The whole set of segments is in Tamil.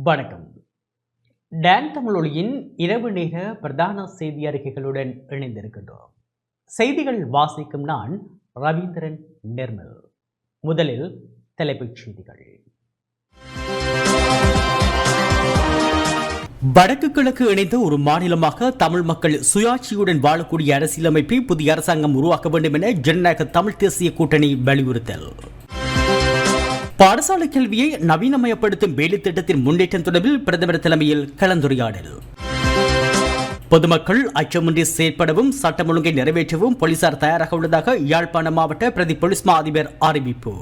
வணக்கம். டான் தமிழொலியின் இரவு நேர பிரதான செய்தி அறிக்கைகளுடன் இணைந்திருக்கின்றோம். செய்திகள் வாசிக்கும் நான் ரவீந்திரன் நிர்மல். முதலில் தலைப்புச் செய்திகள். வடக்கு கிழக்கு இணைந்த ஒரு மாநிலமாக தமிழ் மக்கள் சுயாட்சியுடன் வாழக்கூடிய அரசியலமைப்பை புதிய அரசாங்கம் உருவாக்க வேண்டும் என ஜனநாயக தமிழ் தேசிய கூட்டணி வலியுறுத்தல். பாடசாலை கல்வியை நவீனமயப்படுத்தும் வேலை திட்டத்தின் முன்னேற்றம் தொடர்பில் பிரதமர் தலைமையில் கலந்துரையாடல். பொதுமக்கள் அச்சமின்றி செயற்படவும் சட்டம் ஒழுங்கை நிறைவேற்றவும் போலீசார் தயாராக உள்ளதாக யாழ்ப்பாண மாவட்ட பிரதி போலீஸ் மா அதிபர் அறிவிப்பு.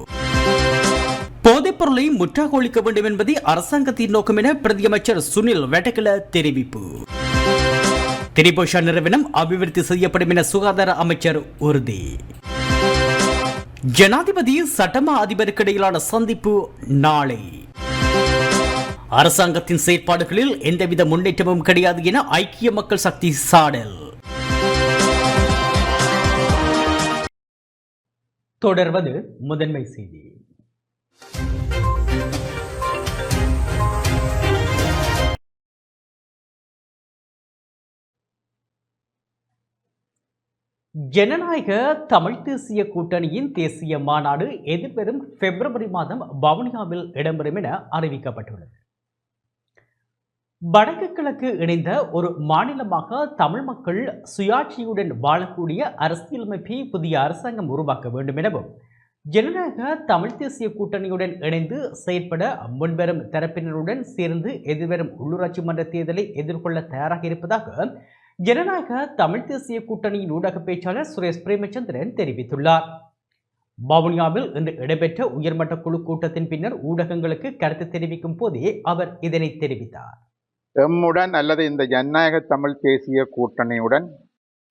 போதைப் பொருளை முற்றாக ஒழிக்க வேண்டும் என்பதே அரசாங்கத்தின் நோக்கம் என பிரதியமைச்சர் சுனில் வெட்டக்கல தெரிவிப்பு. திரிபோஷா நிறுவனம் அபிவிருத்தி செய்யப்படும் என சுகாதார அமைச்சர் உறுதி. ஜனாதிபதி சட்டமா அதிபருக்கு இடையிலான சந்திப்பு நாளை. அரசாங்கத்தின் செயற்பாடுகளில் எந்தவித முன்னேற்றமும் கிடையாது என ஐக்கிய மக்கள் சக்தி சாடல். தொடர்வது முதன்மை செய்தி. ஜனநாயக தமிழ் தேசிய கூட்டணியின் தேசிய மாநாடு எதிர்வரும் பிப்ரவரி மாதம் வவுனியாவில் இடம்பெறும் என அறிவிக்கப்பட்டுள்ளது. வடக்கு கிழக்கு இணைந்த ஒரு மாநிலமாக தமிழ் மக்கள் சுயாட்சியுடன் வாழக்கூடிய அரசியலமைப்பை புதிய அரசாங்கம் உருவாக்க வேண்டும் எனவும் ஜனநாயக தமிழ் தேசிய கூட்டணியுடன் இணைந்து செயற்பட முன்வரும் தரப்பினருடன் சேர்ந்து எதிர்வரும் உள்ளூராட்சி மன்ற தேர்தலை எதிர்கொள்ள தயாராக இருப்பதாக ஜனநாயக தமிழ் தேசிய கூட்டணியின் ஊடக பேச்சாளர் சுரேஷ் பிரேமச்சந்திரன் தெரிவித்துள்ளார். வவுனியாவில் இன்று இடம்பெற்ற உயர்மட்ட குழு கூட்டத்தின் பின்னர் ஊடகங்களுக்கு கருத்து தெரிவிக்கும் போதே அவர் இதனை தெரிவித்தார். எம்முடன் அல்லது இந்த ஜனநாயக தமிழ் தேசிய கூட்டணியுடன்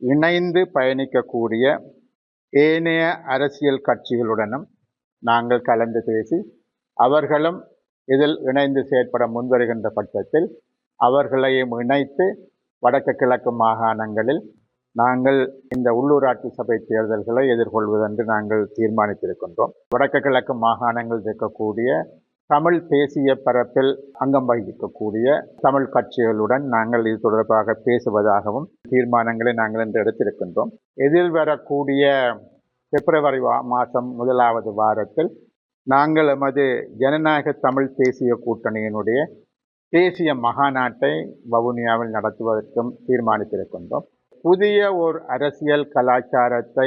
இணைந்து பயணிக்கக்கூடிய ஏனைய அரசியல் கட்சிகளுடனும் நாங்கள் கலந்து பேசி அவர்களும் இதில் இணைந்து செயற்பட முன்வருகின்ற பட்சத்தில் அவர்களையும் இணைத்து வடக்கு கிழக்கு மாகாணங்களில் நாங்கள் இந்த உள்ளூராட்சி சபை தேர்தல்களை எதிர்கொள்வதென்று நாங்கள் தீர்மானித்திருக்கின்றோம். வடக்கு கிழக்கு மாகாணங்கள் இருக்கக்கூடிய தமிழ் தேசிய பரப்பில் அங்கம் வகிக்கக்கூடிய தமிழ் கட்சிகளுடன் நாங்கள் இது தொடர்பாக பேசுவதாகவும் தீர்மானங்களை நாங்கள் இன்று எடுத்திருக்கின்றோம். எதிர்வரக்கூடிய பிப்ரவரி மாதம் முதலாவது வாரத்தில் நாங்கள் எமது ஜனநாயக தமிழ் தேசிய கூட்டணியினுடைய தேசிய மகாநாட்டை வவுனியாவில் நடத்துவதற்கும் தீர்மானித்திருக்கின்றோம். புதிய ஒரு அரசியல் கலாச்சாரத்தை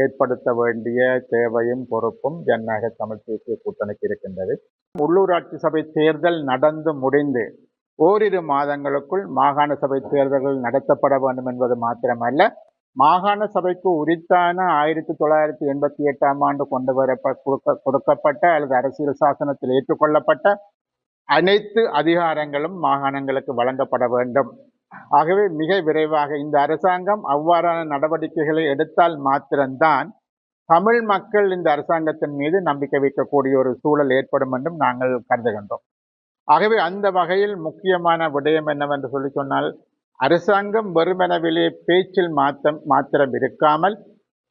ஏற்படுத்த வேண்டிய தேவையும் பொறுப்பும் ஜனநாயக தமிழ் தேசிய கூட்டணிக்கு இருக்கின்றது. உள்ளூராட்சி சபை தேர்தல் நடந்து முடிந்து ஓரிரு மாதங்களுக்குள் மாகாண சபை தேர்தல்கள் நடத்தப்பட வேண்டும் என்பது மாத்திரமல்ல, மாகாண சபைக்கு உரித்தான 1988 ஆண்டு கொண்டு வர கொடுக்கப்பட்ட அல்லது அரசியல் சாசனத்தில் ஏற்றுக்கொள்ளப்பட்ட அனைத்து அதிகாரங்களும் மாகாணங்களுக்கு வழங்கப்பட வேண்டும். ஆகவே மிக விரைவாக இந்த அரசாங்கம் அவ்வாறான நடவடிக்கைகளை எடுத்தால் மாத்திரம்தான் தமிழ் மக்கள் இந்த அரசாங்கத்தின் மீது நம்பிக்கை வைக்கக்கூடிய ஒரு சூழல் ஏற்படும் என்றும் நாங்கள் கருதுகின்றோம். ஆகவே அந்த வகையில் முக்கியமான விடயம் என்னவென்று சொல்லி சொன்னால், அரசாங்கம் வெறுமெனவிலே பேச்சில் மாத்திரம் இருக்காமல்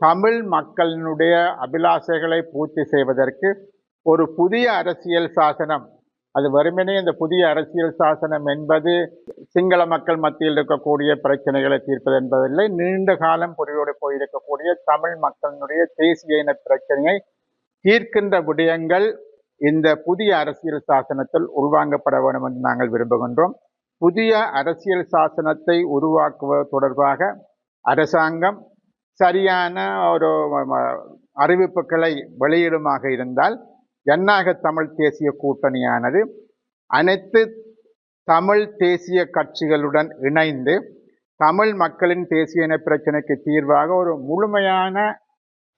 தமிழ் மக்களினுடைய அபிலாஷைகளை பூர்த்தி செய்வதற்கு ஒரு புதிய அரசியல் சாசனம், அது வெறுமனே இந்த புதிய அரசியல் சாசனம் என்பது சிங்கள மக்கள் மத்தியில் இருக்கக்கூடிய பிரச்சனைகளை தீர்ப்பது என்பதில்லை, நீண்ட காலம் பொறியோடு போயிருக்கக்கூடிய தமிழ் மக்களினுடைய தேசிய இன பிரச்சனையை தீர்க்கின்ற விடயங்கள் இந்த புதிய அரசியல் சாசனத்தில் உள்வாங்கப்பட வேண்டும் என்று நாங்கள் விரும்புகின்றோம். புதிய அரசியல் சாசனத்தை உருவாக்குவது தொடர்பாக அரசாங்கம் சரியான ஒரு அறிவிப்புகளை வெளியிடுமாக இருந்தால் ஜனநாயக தமிழ் தேசிய கூட்டணியானது அனைத்து தமிழ் தேசிய கட்சிகளுடன் இணைந்து தமிழ் மக்களின் தேசிய இன பிரச்சனைக்கு தீர்வாக ஒரு முழுமையான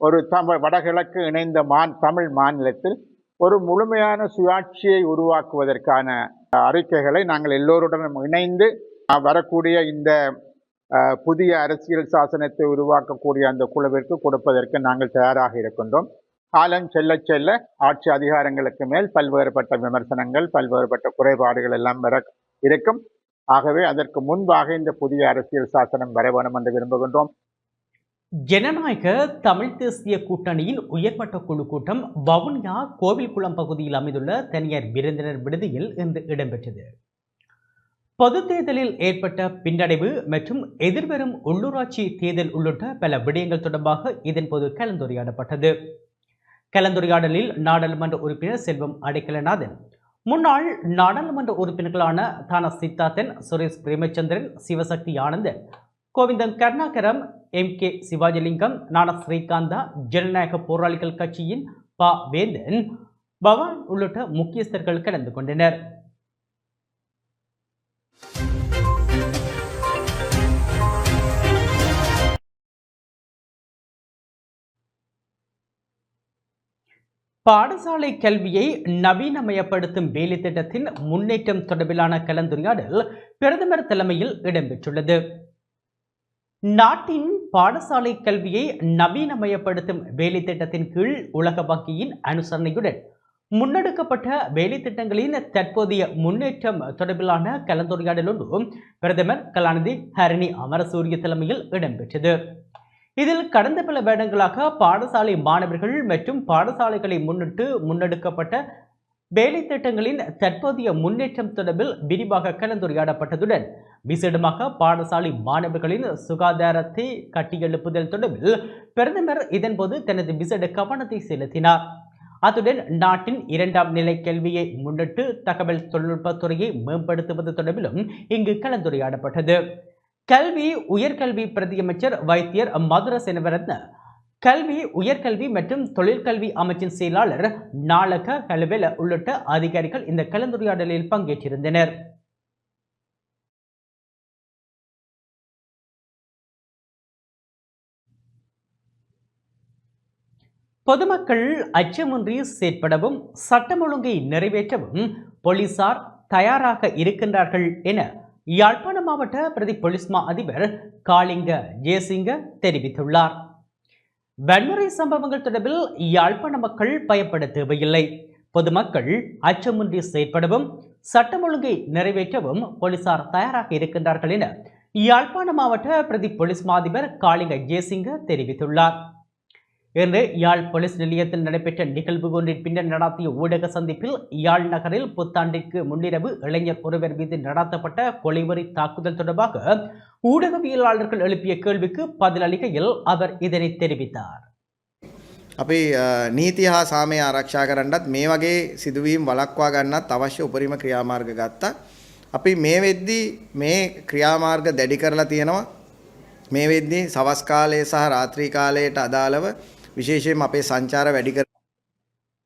ஒரு வடகிழக்கு இணைந்த தமிழ் மாநிலத்தில் ஒரு முழுமையான சுயாட்சியை உருவாக்குவதற்கான அறிக்கைகளை நாங்கள் எல்லோருடனும் இணைந்து வரக்கூடிய இந்த புதிய அரசியல் சாசனத்தை உருவாக்கக்கூடிய அந்த குழுவிற்கு கொடுப்பதற்கு நாங்கள் தயாராக இருக்கின்றோம். காலம் செல்ல செல்ல ஆட்சி அதிகாரங்களுக்கு மேல் பல்வேறுபட்ட விமர்சனங்கள், பல்வேறுபட்ட குறைபாடுகள் எல்லாம் இருக்கும். ஆகவே அதற்கு முன்பாக இந்த புதிய அரசியல் சாசனம் வர வேண்டும் என்று விரும்புகின்றோம். ஜனநாயக தமிழ் தேசிய கூட்டணியின் உயர்மட்ட குழு கூட்டம் வவுனியா கோவில்குளம் பகுதியில் அமைந்துள்ள தனியார் விருந்தினர் விடுதியில் இன்று இடம்பெற்றது. பொது தேர்தலில் ஏற்பட்ட பின்னடைவு மற்றும் எதிர்வரும் உள்ளூராட்சி தேர்தல் உள்ளிட்ட பல விடயங்கள் தொடர்பாக இதன்போது கலந்துரையாடப்பட்டது. கலந்துரையாடலில் நாடாளுமன்ற உறுப்பினர் செல்வம் அடைக்கலநாதன், முன்னாள் நாடாளுமன்ற உறுப்பினர்களான தான சித்தார்த்தன், சுரேஷ் பிரேமச்சந்திரன், சிவசக்தி ஆனந்தன், கோவிந்தன் கருணாகரம், MK சிவாஜிலிங்கம், நான ஸ்ரீகாந்தா, ஜனநாயக போராளிகள் கட்சியின் ப வேந்தன், பவான் உள்ளிட்ட முக்கியஸ்தர்கள் கலந்து கொண்டனர். பாடசாலை கல்வியை நவீனமயப்படுத்தும் வேலை திட்டத்தின் முன்னேற்றம் தொடர்பிலான கலந்துரையாடல் பிரதமர் தலைமையில் இடம்பெற்றுள்ளது. நாட்டின் பாடசாலை கல்வியை நவீனமயப்படுத்தும் வேலை திட்டத்தின் கீழ் உலக வங்கியின் அனுசரணையுடன் முன்னெடுக்கப்பட்ட வேலை திட்டங்களின் தற்போதைய முன்னேற்றம் தொடர்பிலான கலந்துரையாடல் ஒன்று பிரதமர் கலாநிதி ஹரணி அமரசூரிய தலைமையில் இடம்பெற்றது. இதில் கடந்த பல வருடங்களாக பாடசாலை மாணவர்கள் மற்றும் பாடசாலைகளை முன்னிட்டு முன்னெடுக்கப்பட்ட வேலை திட்டங்களின் தற்போதைய முன்னேற்றம் தொடர்பில் விரிவாக கலந்துரையாடப்பட்டதுடன் விசேடமாக பாடசாலை மாணவர்களின் சுகாதாரத்தை கட்டியெழுப்புதல் தொடர்பில் பிரதமர் இதன்போது தனது விசேட கவனத்தை செலுத்தினார். அத்துடன் நாட்டின் 2ஆம் நிலை கல்வியை முன்னிட்டு தகவல் தொழில்நுட்பத்துறையை மேம்படுத்துவது தொடர்பிலும் இங்கு கலந்துரையாடப்பட்டது. கல்வி உயர்கல்வி பிரதியமைச்சர் வைத்தியர் மதுர செனவரத்ன, கல்வி உயர்கல்வி மற்றும் தொழிற்கல்வி அமைச்சின் செயலாளர் நாளக ஹலவெல உள்ளிட்ட அதிகாரிகள் இந்த கலந்துரையாடலில் பங்கேற்றிருந்தனர். பொதுமக்கள் அச்சமின்றி செயற்படவும் சட்டம் ஒழுங்கை நிறைவேற்றவும் போலீசார் தயாராக இருக்கின்றார்கள் என யாழ்ப்பாண மாவட்ட பிரதி போலீஸ் மா அதிபர் காளிங்க ஜெயசிங்க தெரிவித்துள்ளார். வன்முறை சம்பவங்கள் தொடர்பில் யாழ்ப்பாண மக்கள் பயப்பட தேவையில்லை. பொதுமக்கள் அச்சமின்றி செயற்படவும் சட்டம் ஒழுங்கை நிறைவேற்றவும் போலீசார் தயாராக இருக்கின்றார்கள் என யாழ்ப்பாண மாவட்ட பிரதி போலீஸ் மா அதிபர் காளிங்க ஜெயசிங்க தெரிவித்துள்ளார். இன்று யாழ் போலீஸ் நிலையத்தில் நடைபெற்ற நிகழ்வு ஒன்றின் பின்னர் நடத்திய ஊடக சந்திப்பில் யாழ் நகரில் புத்தாண்டிற்கு முன்னிரவு இளைஞர் ஒருவர் மீது நடத்தப்பட்ட கொலைவெறி தாக்குதல் தொடர்பாக ஊடகவியலாளர்கள் எழுப்பிய கேள்விக்கு பதிலளிக்கையில் அவர் இதனை தெரிவித்தார். අපි නීති හා සාමය ආරක්ෂා කරන්නත් මේ වගේ සිදුවීම් වළක්වා ගන්නත් අවශ්‍ය උපරිම ක්‍රියාමාර්ග ගත්තා. අපි මේ වෙද්දී මේ ක්‍රියාමාර්ග දැඩි කරලා තියෙනවා. මේ වෙද්දී සවස් කාලයේ සහ රාත්‍රී කාලයට අදාළව விசேஷம் அப்பே சஞ்சார வெடிகர்.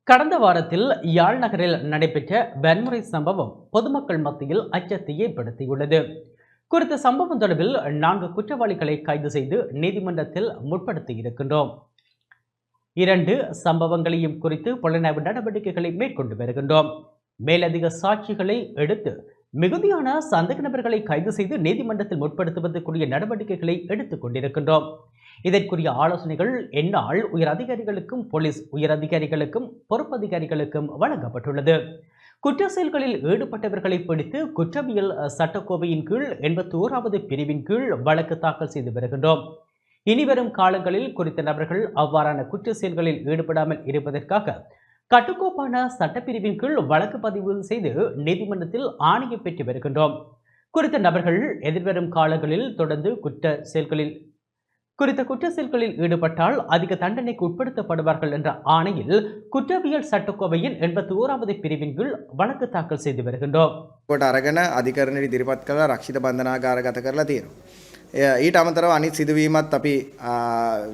கடந்த வாரத்தில் யாழ் நகரில் நடைபெற்ற வன்முறை சம்பவம் பொதுமக்கள் மத்தியில் அச்சத்தை ஏற்படுத்தியுள்ளது. குறித்த சம்பவம் தொடர்பில் 4 குற்றவாளிகளை கைது செய்து நீதிமன்றத்தில் முற்படுத்தி இருக்கின்றோம். 2 சம்பவங்களையும் குறித்து புலனாய்வு நடவடிக்கைகளை மேற்கொண்டு வருகின்றோம். மேலதிக சாட்சிகளை எடுத்து மிகுதியான சந்தேக நபர்களை கைது செய்து நீதிமன்றத்தில் முற்படுத்துவதற்குரிய நடவடிக்கைகளை எடுத்துக் கொண்டிருக்கின்றோம். இதற்குரிய ஆலோசனைகள் என்னால் உயர் அதிகாரிகளுக்கும் போலீஸ் உயர் அதிகாரிகளுக்கும் பொறுப்பதிகாரிகளுக்கும் வழங்கப்பட்டுள்ளது. குற்ற செயல்களில் ஈடுபட்டவர்களை பிடித்து குற்றவியல் சட்டக்கோவையின் கீழ் 81வது பிரிவின் கீழ் வழக்கு தாக்கல் செய்து வருகின்றோம். இனிவரும் காலங்களில் குறித்த நபர்கள் அவ்வாறான குற்ற செயல்களில் ஈடுபடாமல் இருப்பதற்காக கட்டுக்கோப்பான சட்டப்பிரிவின் கீழ் வழக்கு பதிவு செய்து நீதிமன்றத்தில் ஆணையை பெற்று வருகின்றோம். குறித்த நபர்கள் எதிர்வரும் காலங்களில் தொடர்ந்து குறித்த குற்ற செயல்களில் ஈடுபட்டால் அதிக தண்டனைக்கு உட்படுத்தப்படுவார்கள் என்ற ஆணையில் குற்றவியல் சட்டக்கோவையின் 81வது பிரிவின் கீழ் வழக்கு தாக்கல் செய்து வருகின்றோம். කොට අරගෙන අධිකරණයට ඉදිරිපත් කරලා රක්ෂිත බන්ධනාගාරගත කරලා තියෙනවා. ඊට අමතරව අනිත් සිදුවීමත් අපි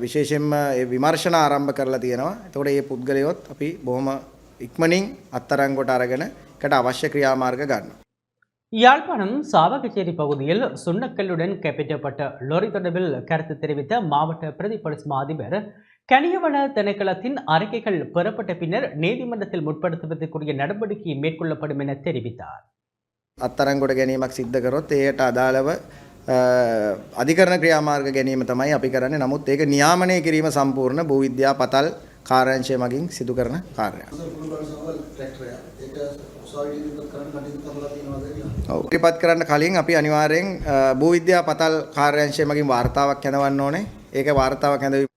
විශේෂයෙන්ම විමර්ශන ආරම්භ කරලා තියෙනවා. එතකොට මේ පුද්ගලයොත් අපි බොහොම ඉක්මනින් අත්අඩංගුවට අරගෙන ඒකට අවශ්‍ය ක්‍රියාමාර්ග ගන්නවා. யாழ்ப்பாணம் சாவகச்சேரி பகுதியில் சுண்ணக்கல்லுடன் கைப்பற்றப்பட்ட லொரி தொடர்பில் கருத்து தெரிவித்த மாவட்ட பிரதி போலீஸ் மா அதிபர் கனியவள திணைக்களத்தின் அறிக்கைகள் பெறப்பட்ட பின்னர் நீதிமன்றத்தில் முற்படுத்துவதற்குரிய நடவடிக்கை மேற்கொள்ளப்படும் என தெரிவித்தார். අත්අඩංගුවට ගැනීමක් සිද්ධ කරොත් ඒකට අදාළව අධිකරණ ක්‍රියාමාර්ග ගැනීම තමයි අපි කරන්නේ. නමුත් ඒක නියාමනය කිරීම සම්පූර්ණ භූවිද්‍යා පතල් කාර්යාංශය මගින් සිදු කරන කාර්යයක්. ඉදිරිපත් කරන්න කලින් අපි අනිවාර්යෙන් භූවිද්‍යා පතල් කාර්යාංශය මගින් වාර්තාවක් යනවන්න ඕනේ. ඒක වාර්තාවක් හැඳවීම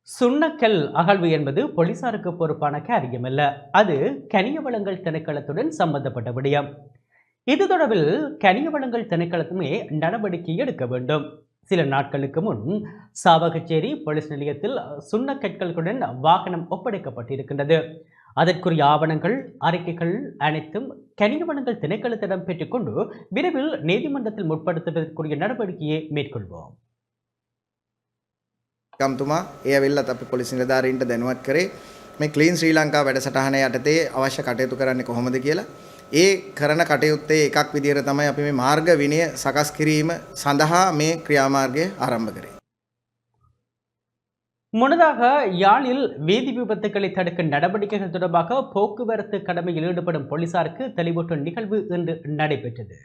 சுண்ணக்கல் அகழ்வு என்பது போலீசாருக்கு பொறுப்பான காரியமல்ல. அது கனிய வளங்கள் திணைக்களத்துடன் சம்பந்தப்பட்ட விடயம். இது தொடர்பில் கனிய வளங்கள் திணைக்களத்துமே நடவடிக்கை எடுக்க வேண்டும். சில நாட்களுக்கு முன் சாவகச்சேரி போலீஸ் நிலையத்தில் சுண்ணக்கற்களுடன் வாகனம் ஒப்படைக்கப்பட்டிருக்கின்றது. அதற்குரிய ஆவணங்கள் அறிக்கைகள் அனைத்தும் கனிய வளங்கள் திணைக்களத்திடம் பெற்றுக்கொண்டு விரைவில் நீதிமன்றத்தில் முற்படுத்துவதற்குரிய நடவடிக்கையை மேற்கொள்வோம். ගම්තුමා ඒ ඇවිල්ලත් අපි පොලිස් නිලධාරීන්ට දැනුවත් කරේ මේ ක්ලීන් ශ්‍රී ලංකා වැඩසටහන යටතේ අවශ්‍ය කටයුතු කරන්නේ කොහොමද කියලා. ඒ කරන කටයුත්තේ එකක් විදියට තමයි අපි මේ මාර්ග විනය සකස් කිරීම සඳහා මේ ක්‍රියාමාර්ගය ආරම්භ කරේ. முன்னதாக யாழில் வீதி விபத்துக்களை தடுக்க நடவடிக்கைகள் தொடர்பாக போக்குவரத்து கடமையில் ஈடுபடும் போலீசாருக்கு தெளிவூட்டும் நிகழ்வு இன்று நடைபெற்றது.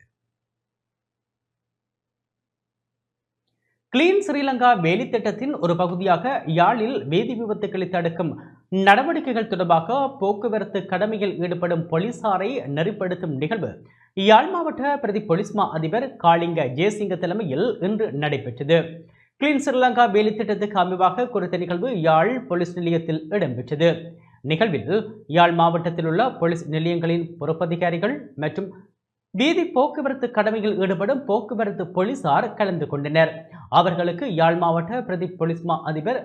கிளீன் ஸ்ரீலங்கா வேலை திட்டத்தின் ஒரு பகுதியாக யாழில் வீதி விபத்துக்களை தடுக்கும் நடவடிக்கைகள் தொடர்பாக போக்குவரத்து கடமையில் ஈடுபடும் போலீசாரை நெறிப்படுத்தும் நிகழ்வு யாழ் மாவட்ட பிரதி போலீஸ் மா அதிபர் காளிங்க ஜெயசிங்க தலைமையில் இன்று நடைபெற்றது. கிளீன் ஸ்ரீலங்கா வேலை திட்டத்துக்கு அமைவாக குறித்த நிகழ்வு யாழ் போலீஸ் நிலையத்தில் இடம்பெற்றது. நிகழ்வில் யாழ் மாவட்டத்தில் உள்ள போலீஸ் நிலையங்களின் பொறுப்பதிகாரிகள் மற்றும் வீதி போக்குவரத்து கடமையில் ஈடுபடும் போக்குவரத்து போலீசார் கலந்து கொண்டனர். அவர்களுக்கு யாழ் மாவட்ட பிரதி போலீஸ் மா அதிபர்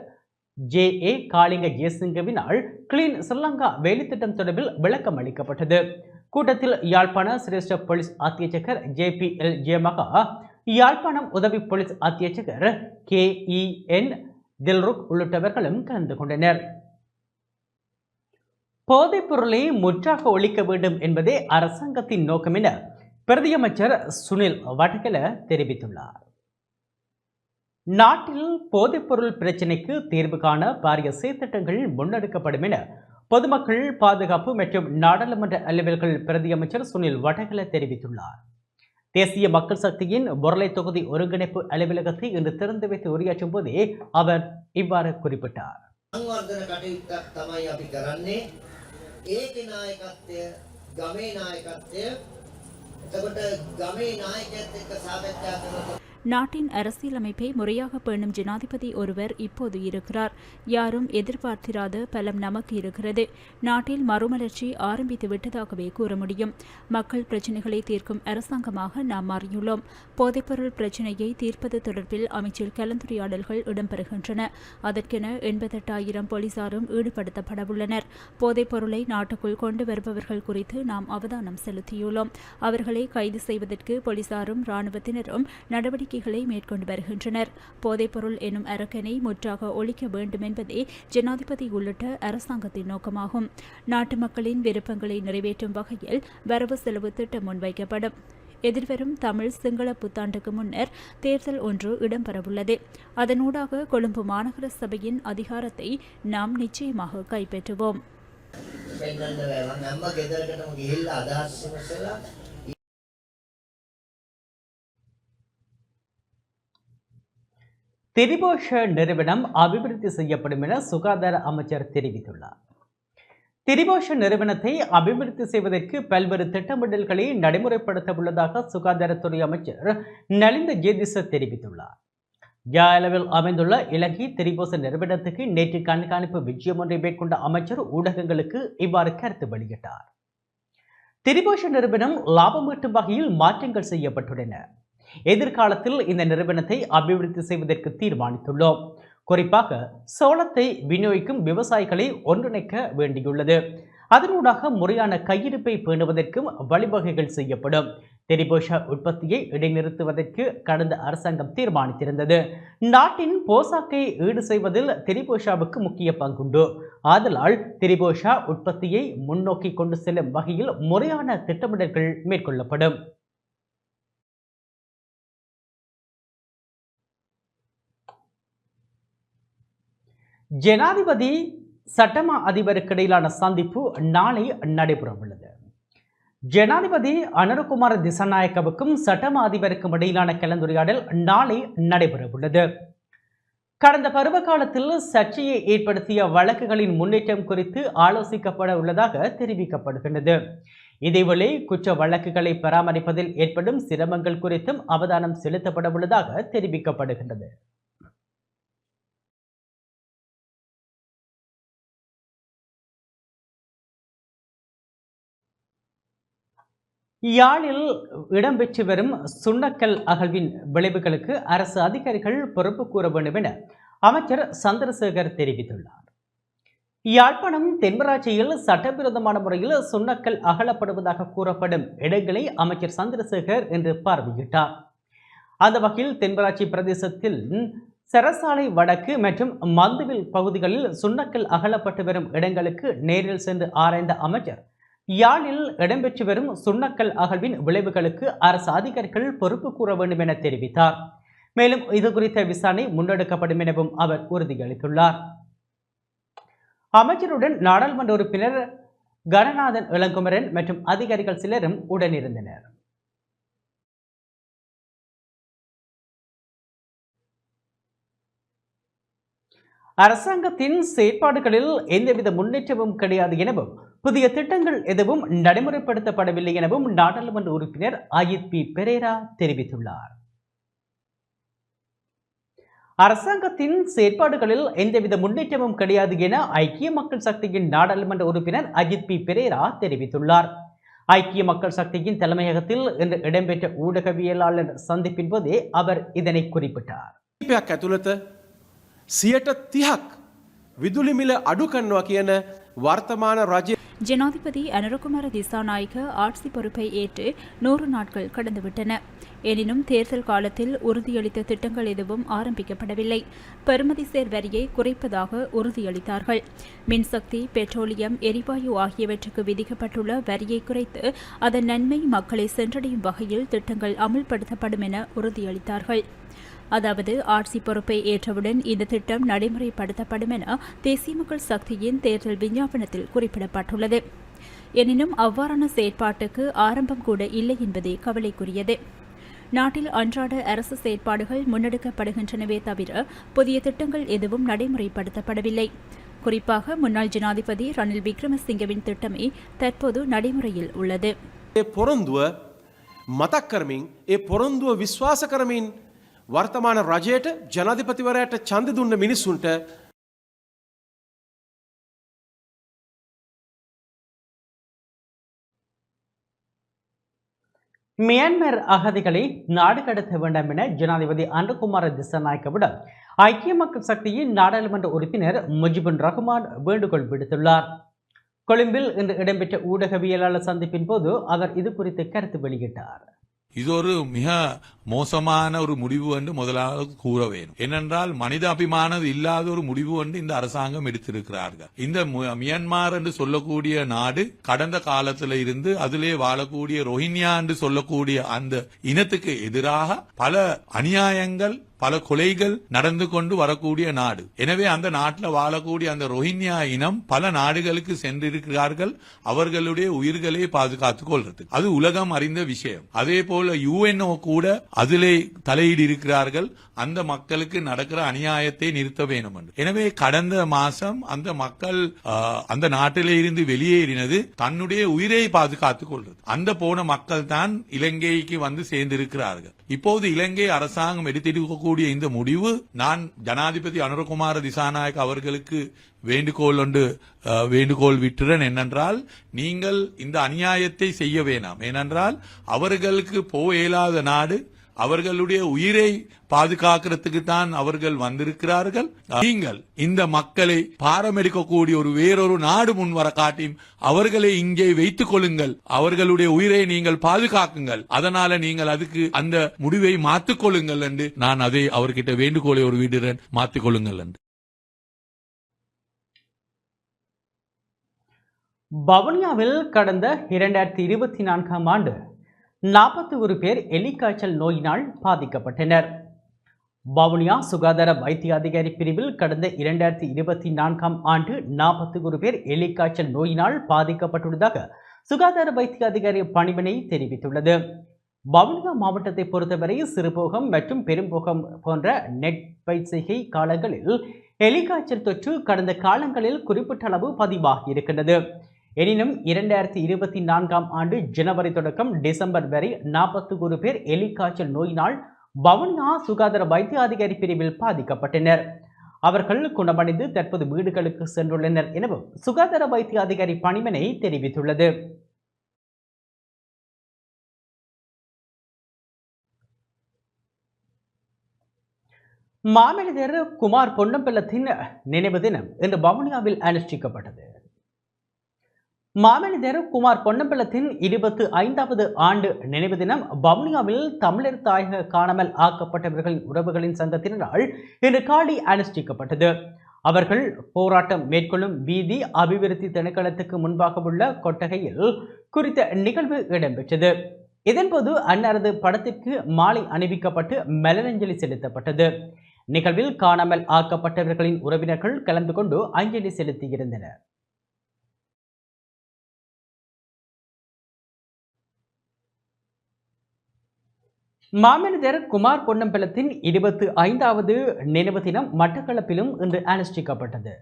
ஜே.ஏ. காளிங்க ஜெயசிங்கவினால் கிளீன் ஸ்ரீலங்கா வேலைத்திட்டம் தொடர்பில் விளக்கம் அளிக்கப்பட்டது. கூட்டத்தில் யாழ்ப்பாண சிரேஷ்ட போலீஸ் அத்தியட்சகர் ஜே.பி.எல். ஜெயமகா, யாழ்ப்பாணம் உதவி போலீஸ் அத்தியட்சகர் கே.இ.என். தில்ருக் உள்ளிட்டவர்களும் கலந்து கொண்டனர். போதைப் பொருளை முற்றாக ஒழிக்க வேண்டும் என்பதே அரசாங்கத்தின் நோக்கம் என பிரதியமைச்சர் சுனில் வடகல தெரிவித்துள்ளார். நாட்டில் போதைப்பொருள் பிரச்சினைக்கு தீர்வு காண பாரிய செயற்திட்டங்கள் முன்னெடுக்கப்படும் என பொதுமக்கள் பாதுகாப்பு மற்றும் நாடாளுமன்ற அலுவல்கள் பிரதியமைச்சர் சுனில் வடகல தெரிவித்துள்ளார். தேசிய மக்கள் சக்தியின் பொருளை தொகுதி ஒருங்கிணைப்பு அலுவலகத்தை இன்று திறந்து வைத்து உரையாற்றும் போதே அவர் இவ்வாறு குறிப்பிட்டார். ඒකේ නායකත්වය ගමේ නායකත්වය එතකොට ගමේ නායකයත් එක්ක සාකච්ඡා කරලා நாட்டின் அரசியலமைப்பை முறையாக பேணும் ஜனாதிபதி ஒருவர் இப்போது இருக்கிறார். யாரும் எதிர்பார்த்திராத பலம் நமக்கு இருக்கிறது. நாட்டில் மறுமலர்ச்சி ஆரம்பித்து விட்டதாகவே கூற முடியும். மக்கள் பிரச்சினைகளை தீர்க்கும் அரசாங்கமாக நாம் மாறியுள்ளோம். போதைப்பொருள் பிரச்சினையை தீர்ப்பது தொடர்பில் அமைச்சில் கலந்துரையாடல்கள் இடம்பெறுகின்றன. அதற்கென 88,000 போலீசாரும் ஈடுபடுத்தப்படவுள்ளனர். போதைப்பொருளை நாட்டுக்குள் கொண்டு வருபவர்கள் குறித்து நாம் அவதானம் செலுத்தியுள்ளோம். அவர்களை கைது செய்வதற்கு போலீசாரும் இராணுவத்தினரும் நடவடிக்கைகளை மேற்கொண்டு வருகின்றனர். போதைப்பொருள் எனும் அரக்கனை முற்றாக ஒழிக்க வேண்டும் என்பதே ஜனாதிபதி உள்ளிட்ட அரசாங்கத்தின் நோக்கமாகும். நாட்டு மக்களின் விருப்பங்களை நிறைவேற்றும் வகையில் வரவு செலவு திட்டம் முன்வைக்கப்படும். எதிர்வரும் தமிழ் சிங்கள புத்தாண்டுக்கு முன்னர் தேர்தல் ஒன்று இடம்பெறவுள்ளது. அதனூடாக கொழும்பு மாநகர சபையின் அதிகாரத்தை நாம் நிச்சயமாக கைப்பற்றுவோம். திரிபோஷ நிறுவனம் அபிவிருத்தி செய்யப்படும் என சுகாதார அமைச்சர் தெரிவித்துள்ளார். திரிபோஷ நிறுவனத்தை அபிவிருத்தி செய்வதற்கு பல்வேறு திட்டமிடல்களை நடைமுறைப்படுத்த உள்ளதாக சுகாதாரத்துறை அமைச்சர் நலிந்த ஜேதிச தெரிவித்துள்ளார். ஜாலவில் அமைந்துள்ள இலங்கை திரிபோஷ நிறுவனத்துக்கு நேற்று கண்காணிப்பு விஜயம் ஒன்றை மேற்கொண்ட அமைச்சர் ஊடகங்களுக்கு இவ்வாறு கருத்து வெளியிட்டார். திரிபோஷ நிறுவனம் லாபம் ஈட்டும் வகையில் மாற்றங்கள் செய்யப்பட்டுள்ளன. எதிர்காலத்தில் இந்த நிறுவனத்தை அபிவிருத்தி செய்வதற்கு தீர்மானித்துள்ளோம். குறிப்பாக சோளத்தை விநியோகிக்கும் விவசாயிகளை ஒன்றிணைக்க வேண்டியுள்ளது. அதனூடாக முறையான கையிருப்பை பேணுவதற்கும் வழிவகைகள் செய்யப்படும். திரிபோஷ உற்பத்தியை இடைநிறுத்துவதற்கு கடந்த அரசாங்கம் தீர்மானித்திருந்தது. நாட்டின் போசாக்கை ஈடு செய்வதில் திரிபோஷாவுக்கு முக்கிய பங்குண்டு. ஆதலால் திரிபோஷா உற்பத்தியை முன்னோக்கி கொண்டு செல்லும் வகையில் முறையான திட்டமிடல்கள் மேற்கொள்ளப்படும். ஜனாதிபதி சட்டமா அதிபருக்கு இடையிலான சந்திப்பு நாளை நடைபெறவுள்ளது. ஜனாதிபதி அனுரகுமார திசாநாயக்கவுக்கும் சட்டமா அதிபருக்கும் இடையிலான கலந்துரையாடல் நாளை நடைபெறவுள்ளது. கடந்த பருவ காலத்தில் சர்ச்சையை ஏற்படுத்திய வழக்குகளின் முன்னேற்றம் குறித்து ஆலோசிக்கப்பட உள்ளதாக தெரிவிக்கப்படுகின்றது. இதேவேளை குற்ற வழக்குகளை பராமரிப்பதில் ஏற்படும் சிரமங்கள் குறித்தும் அவதானம் செலுத்தப்பட உள்ளதாக தெரிவிக்கப்படுகின்றது. யாழில் இடம்பெற்று வரும் சுண்ணக்கல் அகழ்வின் விளைவுகளுக்கு அரசு அதிகாரிகள் பொறுப்பு கூற வேண்டும் என அமைச்சர் சந்திரசேகர் தெரிவித்துள்ளார். யாழ்ப்பாணம் தென்மராட்சியில் சட்டவிரோதமான முறையில் சுண்ணக்கல் அகழப்படுவதாக கூறப்படும் இடங்களை அமைச்சர் சந்திரசேகர் இன்று பார்வையிட்டார். அந்த வகையில் தென்மராட்சி பிரதேசத்தில் சரசாலை வடக்கு மற்றும் மந்துவில் பகுதிகளில் சுண்ணக்கல் அகழப்பட்டு வரும் இடங்களுக்கு நேரில் சென்று ஆராய்ந்த அமைச்சர் யாழில் இடம்பெற்று வரும் சுண்ணக்கல் அகழ்வின் விளைவுகளுக்கு அரசு அதிகாரிகள் பொறுப்பு கூற வேண்டும் என தெரிவித்தார். மேலும் இது குறித்த விசாரணை முன்னெடுக்கப்படும் எனவும் அவர் உறுதியளித்துள்ளார். அமைச்சருடன் நாடாளுமன்ற உறுப்பினர் கணநாதன் இளங்குமரன் மற்றும் அதிகாரிகள் சிலரும் உடனிருந்தனர். அரசாங்கத்தின் செயற்பாடுகளில் எந்தவித முன்னேற்றமும் கிடையாது எனவும் புதிய திட்டங்கள் எதுவும் நடைமுறைப்படுத்தப்படவில்லை எனவும் நாடாளுமன்ற உறுப்பினர் அஜித் பி பெரேரா தெரிவித்துள்ளார். அரசாங்கத்தின் செயற்பாடுகளில் எந்தவித முன்னேற்றமும் கிடையாது என ஐக்கிய மக்கள் சக்தியின் நாடாளுமன்ற உறுப்பினர் அஜித் பி பெரேரா தெரிவித்துள்ளார். ஐக்கிய மக்கள் சக்தியின் தலைமையகத்தில் இன்று இடம்பெற்ற ஊடகவியலாளர் சந்திப்பின் போதே அவர் இதனை குறிப்பிட்டார். විදුලි මිල අඩු කරනවා කියන වර්තමාන රජය ஜனாதிபதி அனுரகுமார திசாநாயக்க ஆட்சி பொறுப்பை ஏற்று 100 நாட்கள் கடந்துவிட்டன. எனினும் தேர்தல் காலத்தில் உறுதியளித்த திட்டங்கள் எதுவும் ஆரம்பிக்கப்படவில்லை. பெறுமதிசேர் வரியை குறைப்பதாக உறுதியளித்தார்கள். மின்சக்தி, பெட்ரோலியம், எரிவாயு ஆகியவற்றுக்கு விதிக்கப்பட்டுள்ள வரியை குறைத்து அதன் நன்மை மக்களை சென்றடையும் வகையில் திட்டங்கள் அமுல்படுத்தப்படும் என உறுதியளித்தார்கள். அதாவது ஆட்சி பொறுப்பை ஏற்றவுடன் இந்த திட்டம் நடைமுறைப்படுத்தப்படும் என தேசிய மக்கள் சக்தியின் தேர்தல் விஞ்ஞாபனத்தில் குறிப்பிடப்பட்டுள்ளது. எனினும் அவ்வாறான செயற்பாட்டுக்கு ஆரம்பம் கூட இல்லை என்பதே கவலைக்குரியது. நாட்டில் அன்றாட அரசு செயற்பாடுகள் முன்னெடுக்கப்படுகின்றனவே தவிர புதிய திட்டங்கள் எதுவும் நடைமுறைப்படுத்தப்படவில்லை. குறிப்பாக முன்னாள் ஜனாதிபதி ரணில் விக்ரமசிங்கவின் திட்டமே தற்போது நடைமுறையில் உள்ளது. පොරොන්දුව මතක් කරමින් ඒ පොරොන්දුව විශ්වාස කරමින් වර්තමාන රජයට ජනාධිපතිවරයාට ඡන්ද දුන්න මිනිස්සුන්ට மியான்மர் அகதிகளை நாடு கடத்த வேண்டாம் என ஜனாதிபதி அனுரகுமார திசாநாயக்கவிடம் ஐக்கிய மக்கள் சக்தியின் நாடாளுமன்ற உறுப்பினர் முஜிபுர் ரஹ்மான் வேண்டுகோள் விடுத்துள்ளார். கொழும்பில் இன்று இடம்பெற்ற ஊடகவியலாளர் சந்திப்பின் போது அவர் இது குறித்து கருத்து வெளியிட்டார். இது ஒரு மிக மோசமான ஒரு முடிவு என்று முதலாவது கூற வேண்டும். ஏனென்றால் மனித அபிமானம் இல்லாத ஒரு முடிவு என்று இந்த அரசாங்கம் எடுத்திருக்கிறார்கள். இந்த மியான்மர் என்று சொல்லக்கூடிய நாடு கடந்த காலத்தில் இருந்து அதிலே வாழக்கூடிய ரோஹிங்யா என்று சொல்லக்கூடிய அந்த இனத்துக்கு எதிராக பல அநியாயங்கள், பல கொலைகள் நடந்து கொண்டு வரக்கூடிய நாடு. எனவே அந்த நாட்டில் வாழக்கூடிய அந்த ரோஹிங்யா இனம் பல நாடுகளுக்கு சென்றிருக்கிறார்கள் அவர்களுடைய உயிர்களை பாதுகாத்துக் கொள்றது. அது உலகம் அறிந்த விஷயம். அதே போல யுஎன்ஓ கூட அதிலே தலையீடு இருக்கிறார்கள். அந்த மக்களுக்கு நடக்கிற அநியாயத்தை நிறுத்த வேண்டும் என்று. எனவே கடந்த மாசம் அந்த மக்கள் அந்த நாட்டிலே இருந்து வெளியேறினது தன்னுடைய உயிரை பாதுகாத்துக் கொள்றது. அந்த போன மக்கள் தான் இலங்கைக்கு வந்து சேர்ந்திருக்கிறார்கள். இப்போது இலங்கை அரசாங்கம் எடுத்திருக்கக்கூடிய இந்த முடிவு, நான் ஜனாதிபதி அனுரகுமார திசாநாயக்க அவர்களுக்கு வேண்டுகோள் விட்டுறேன். என்னென்றால், நீங்கள் இந்த அநியாயத்தை செய்ய வேண்டாம். ஏனென்றால் அவர்களுக்கு போக இயலாத நாடு, அவர்களுடைய உயிரை பாதுகாக்கிறதுக்கு தான் அவர்கள் வந்திருக்கிறார்கள். நீங்கள் இந்த மக்களை பாரமெடுக்கக்கூடிய ஒரு வேறொரு நாடு முன்வர காட்டியும் அவர்களை இங்கே வைத்துக் கொள்ளுங்கள், அவர்களுடைய உயிரை நீங்கள் பாதுகாக்குங்கள், அதனால நீங்கள் அதுக்கு அந்த முடிவை மாற்றிக் கொள்ளுங்கள் என்று நான் அதை அவர்கிட்ட வேண்டுகோளை ஒரு விடுறேன், மாற்றிக் கொள்ளுங்கள் என்று. வவுனியாவில் கடந்த 2024ஆம் ஆண்டு 41 பேர் எலிக்காய்ச்சல் நோயினால் பாதிக்கப்பட்டனர். வவுனியா சுகாதார வைத்திய அதிகாரி பிரிவில் கடந்த 2024ஆம் ஆண்டு 41 பேர் எலிக்காய்ச்சல் நோயினால் பாதிக்கப்பட்டுள்ளதாக சுகாதார வைத்திய அதிகாரி பணிமனை தெரிவித்துள்ளது. வவுனியா மாவட்டத்தை பொறுத்தவரை சிறுபோகம் மற்றும் பெரும்போகம் போன்ற நெட் பயிற்சிகை காலங்களில் எலிக்காய்ச்சல் தொற்று கடந்த காலங்களில் குறிப்பிட்ட அளவு பதிவாகி இருக்கின்றது. எனினும் 2024ஆம் ஆண்டு ஜனவரி தொடக்கம் டிசம்பர் வரை 41 பேர் எலிக்காய்ச்சல் நோயினால் வவுனியா சுகாதார வைத்திய அதிகாரி பிரிவில் பாதிக்கப்பட்டனர். அவர்கள் குணமடைந்து தற்போது வீடுகளுக்கு சென்றுள்ளனர் எனவும் சுகாதார வைத்திய அதிகாரி பணிமனை தெரிவித்துள்ளது. மாமனிதர் குமார் பொன்னம்பலத்தின் நினைவு தினம் இன்று வவுனியாவில் அனுஷ்டிக்கப்பட்டது. மாமனிதர் குமார் பொன்னம்பலத்தின் 25வது ஆண்டு நினைவு தினம் வவுனியாவில் தமிழர் தாயக காணாமல் ஆக்கப்பட்டவர்களின் உறவுகளின் சங்கத்தினரால் இன்று காலை அனுஷ்டிக்கப்பட்டது. அவர்கள் போராட்டம் மேற்கொள்ளும் வீதி அபிவிருத்தி திணைக்களத்துக்கு முன்பாக உள்ள கொட்டகையில் குறித்த நிகழ்வு இடம்பெற்றது. இதன்போது அன்னாரது படத்திற்கு மாலை அணிவிக்கப்பட்டு மலரஞ்சலி செலுத்தப்பட்டது. நிகழ்வில் காணாமல் ஆக்கப்பட்டவர்களின் உறவினர்கள் கலந்து கொண்டு அஞ்சலி செலுத்தியிருந்தனர். மாமனிதர் குமார் பொன்னம்பலத்தின் 25வது நினைவு தினம் மட்டக்களப்பிலும் இன்று அனுஷ்டிக்கப்பட்டது.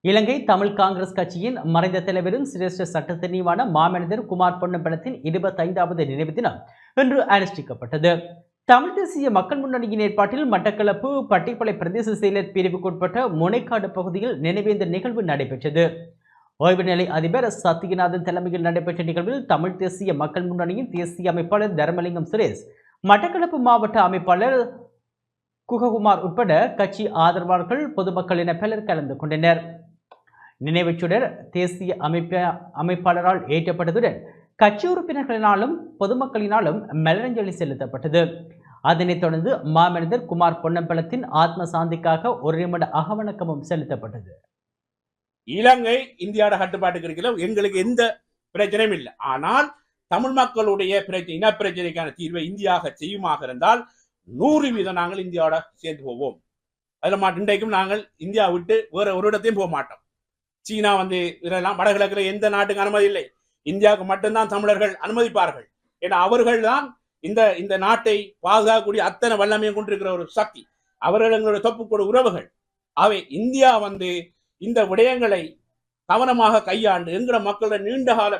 இலங்கை தமிழ் காங்கிரஸ் கட்சியின் மறைந்த தலைவரும் சிரேஷ்ட சட்டத்தரணியுமான மாமனிதர் குமார் பொன்னம்பலத்தின் 25வது நினைவு தினம் இன்று அனுஷ்டிக்கப்பட்டது. தமிழ் தேசிய மக்கள் முன்னணியின் ஏற்பாட்டில் மட்டக்களப்பு பட்டிப்பளை பிரதேச செயலர் பிரிவுக்குட்பட்ட முனைக்காடு பகுதியில் நினைவேந்த நிகழ்வு நடைபெற்றது. ஓய்வு நிலை அதிபர் சத்தியநாதன் தலைமையில் நடைபெற்ற நிகழ்வில் தமிழ் தேசிய மக்கள் முன்னணியின் தேசிய அமைப்பாளர் தர்மலிங்கம் சுரேஷ், மட்டக்களப்பு மாவட்ட அமைப்பாளர் குககுமார் உட்பட கட்சி ஆதரவாளர்கள், பொதுமக்கள் என பலர் கலந்து கொண்டனர். நினைவுச்சுடர் தேசிய அமைப்பாளரால் ஏற்றப்பட்டதுடன் கட்சி உறுப்பினர்களினாலும் பொதுமக்களினாலும் மலரஞ்சலி செலுத்தப்பட்டது. அதனைத் தொடர்ந்து மாமனிதர் குமார் பொன்னம்பலத்தின் ஆத்ம சாந்திக்காக ஒரு நிமிட அகவணக்கமும் செலுத்தப்பட்டது. இலங்கை இந்தியாவோட கட்டுப்பாட்டுக்கு இருக்கிற எங்களுக்கு எந்த பிரச்சனையும் இல்லை. ஆனால் தமிழ் மக்களுடைய பிரச்சனை, இனப்பிரச்சனைக்கான தீர்வை இந்தியாக செய்யுமாக இருந்தால் 100% நாங்கள் இந்தியாவோட சேர்ந்து போவோம். அதில் இன்றைக்கும் நாங்கள் இந்தியா விட்டு வேற ஒரு இடத்தையும் போக மாட்டோம். சீனா இதெல்லாம் வடகிழக்கில் எந்த நாட்டுக்கு அனுமதி இல்லை. இந்தியாவுக்கு மட்டும்தான் தமிழர்கள் அனுமதிப்பார்கள். ஏன்னா அவர்கள் தான் இந்த நாட்டை பாதுகாக்கக்கூடிய அத்தனை வல்லமையும் கொண்டிருக்கிற ஒரு சக்தி. அவர்கள் எங்களுடைய தொப்புக்கூட உறவுகள். அவை இந்தியா இந்த விடயங்களை கவனமாக கையாண்டு எங்கள மக்களோட நீண்டகால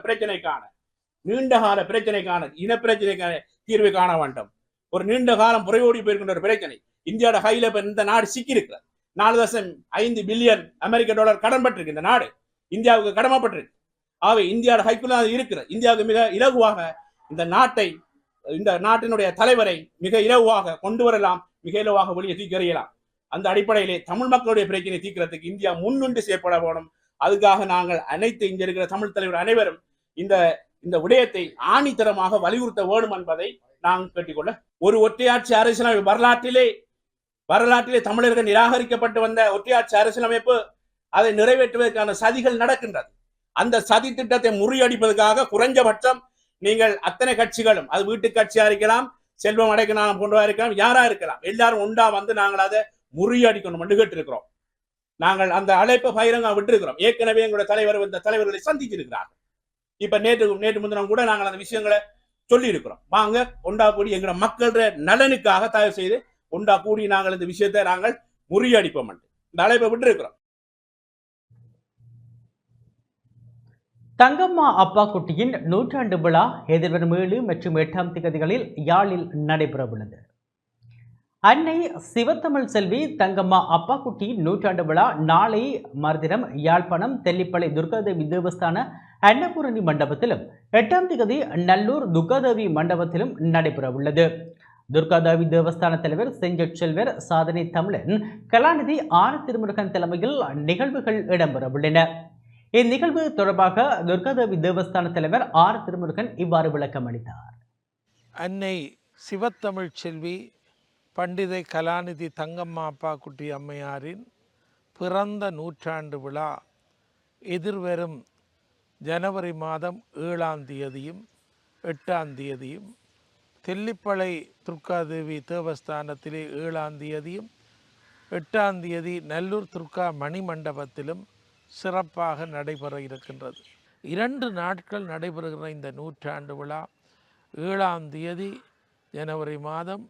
பிரச்சனைக்கான இனப்பிரச்சனைக்கான தீர்வை காண வேண்டும். ஒரு நீண்ட காலம் புறையோடி போயிருக்கின்ற ஒரு பிரச்சனை. இந்தியாவோட கையில இந்த நாடு சிக்கி இருக்கிறது. 4.5 பில்லியன் அமெரிக்க டாலர் கடன் பட்டிருக்கு. இந்த நாடு இந்தியாவுக்கு கடமைப்பட்டிருக்கு. ஆகவே இந்தியாவோட கைக்குள்ள இருக்கிறது. இந்தியாவுக்கு மிக இலகுவாக இந்த நாட்டினுடைய தலைவரை மிக இலகுவாக கொண்டு வரலாம், மிக இலவாக வெளியே தீக்கறியலாம். அந்த அடிப்படையிலே தமிழ் மக்களுடைய பிரச்சனை தீர்க்கிறதுக்கு இந்தியா முன்னின்று செயற்பட வேணும். அதுக்காக நாங்கள் அனைத்து இங்க இருக்கிற தமிழ் தலைவர் அனைவரும் இந்த விடயத்தை ஆணித்தரமாக வலியுறுத்த வேண்டும் என்பதை நாங்கள் கேட்டுக்கொள்ள, ஒரு ஒற்றையாட்சி அரசியலமைப்பு வரலாற்றிலே தமிழர்கள் நிராகரிக்கப்பட்டு வந்த ஒற்றையாட்சி அரசியலமைப்பு அதை நிறைவேற்றுவதற்கான சதிகள் நடக்கின்றது. அந்த சதி திட்டத்தை முறியடிப்பதற்காக குறைஞ்சபட்சம் நீங்கள் அத்தனை கட்சிகளும், அது வீட்டு கட்சியா இருக்கலாம், செல்வம் அடைக்கலாம், கொண்டவா இருக்கலாம், யாரா இருக்கலாம், எல்லாரும் உண்டா நாங்கள் அதை முறியடிக்கணும் என்று கேட்டிருக்கிறோம். நாங்கள் அந்த அழைப்பை பகிரங்க விட்டிருக்கிறோம். ஏற்கனவே எங்களுடைய தலைவர் இந்த தலைவர்களை சந்திச்சிருக்கிறார்கள். இப்ப நேற்று முந்தினம் கூட நாங்கள் அந்த விஷயங்களை சொல்லி இருக்கிறோம். வாங்க ஒண்டா கூடி எங்களோட மக்களோட நலனுக்காக தயவு செய்து ஒண்டா கூடி நாங்கள் இந்த விஷயத்தை நாங்கள் முறியடிப்போம் என்று இந்த அழைப்பை விட்டிருக்கிறோம். தங்கம்மா அப்பா குட்டியின் 100ஆண்டு விழா எதிர்வரும் 7 மற்றும் 8ஆம் தேதிகளில் யாழில் நடைபெறவுள்ளது. அன்னை சிவத்தமிழ் செல்வி தங்கம்மா அப்பா குட்டியின் 100ஆண்டு விழா நாளை மறுதினம் யாழ்ப்பாணம் தெல்லிப்பளை துர்காதேவி தேவஸ்தான அன்னபூரணி மண்டபத்திலும் 8ஆம் தேதி நல்லூர் துர்காதேவி மண்டபத்திலும் நடைபெறவுள்ளது. துர்காதேவி தேவஸ்தான தலைவர் செஞ்சொற்செல்வர் சாதனை தமிழன் கலாநிதி ஆன திருமுருகன் தலைமையில் நிகழ்வுகள் இடம்பெறவுள்ளன. இந்நிகழ்வு தொடர்பாக துர்காதேவி தேவஸ்தான தலைவர் ஆர் திருமுருகன் இவ்வாறு விளக்கம் அளித்தார். அன்னை சிவத்தமிழ் செல்வி பண்டிதை கலாநிதி தங்கம்மா அப்பா குட்டி அம்மையாரின் பிறந்த 100ஆண்டு விழா எதிர்வரும் ஜனவரி மாதம் 7ஆம் தேதியும் 8ஆம் தேதியும் தெல்லிப்பளை துர்காதேவி தேவஸ்தானத்திலே 7ஆம் தேதியும் 8ஆம் தேதி நல்லூர் துர்கா மணி மண்டபத்திலும் சிறப்பாக நடைபெற இருக்கின்றது. 2 நாட்கள் நடைபெறுகிற இந்த 100ஆண்டு விழா 7ஆம் தேதி ஜனவரி மாதம்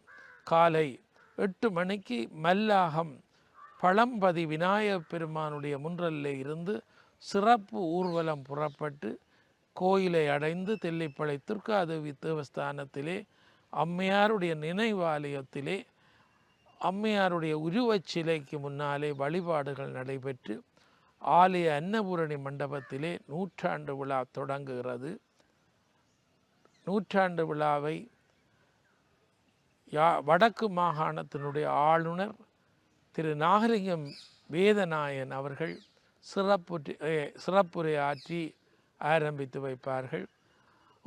காலை 8 மணிக்கு மல்லாகம் பழம்பதி விநாயகப் பெருமானுடைய முன்றலில் இருந்து சிறப்பு ஊர்வலம் புறப்பட்டு கோயிலை அடைந்து தெல்லிப்பளை துர்காதேவி தேவஸ்தானத்திலே அம்மையாருடைய நினைவாலயத்திலே அம்மையாருடைய உருவச் சிலைக்கு முன்னாலே வழிபாடுகள் நடைபெற்று ஆலய அன்னபூரணி மண்டபத்திலே 100ஆண்டு விழா தொடங்குகிறது. 100ஆண்டு விழாவை வடக்கு மாகாணத்தினுடைய ஆளுநர் திரு நாகலிங்கம் வேதநாயன் அவர்கள் சிறப்புரை ஆற்றி ஆரம்பித்து வைப்பார்கள்.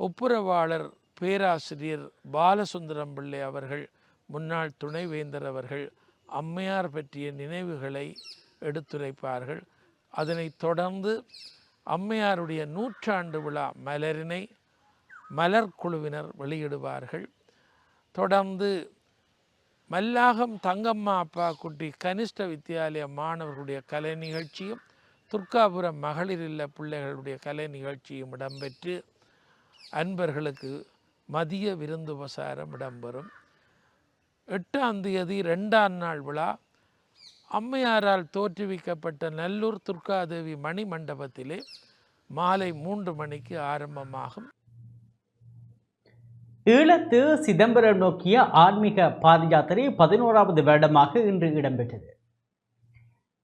ஒப்புரவாளர் பேராசிரியர் பாலசுந்தரம் பிள்ளை அவர்கள், முன்னாள் துணைவேந்தர் அவர்கள் அம்மையார் பற்றிய நினைவுகளை எடுத்துரைப்பார்கள். அதனைத் தொடர்ந்து அம்மையாருடைய 100ஆண்டு விழா மலரினை மலர்குழுவினர் வெளியிடுவார்கள். தொடர்ந்து மல்லாகம் தங்கம்மா அப்பா குட்டி கனிஷ்ட வித்தியாலய மாணவர்களுடைய கலை நிகழ்ச்சியும் துர்காபுரம் மகளிர் இல்ல பிள்ளைகளுடைய கலை நிகழ்ச்சியும் இடம்பெற்று அன்பர்களுக்கு மதிய விருந்து உபசாரம் இடம்பெறும். 8ஆம் தேதி 2ஆம் நாள் விழா அம்மையாரால் தோற்றுவிக்கப்பட்ட நல்லூர் துர்காதேவி மணி மண்டபத்திலே மாலை 3 மணிக்கு ஆரம்பமாகும். ஈழத்து சிதம்பரம் நோக்கிய ஆன்மீக பாத யாத்திரை 11வது வருடமாக இன்று இடம்பெற்றது.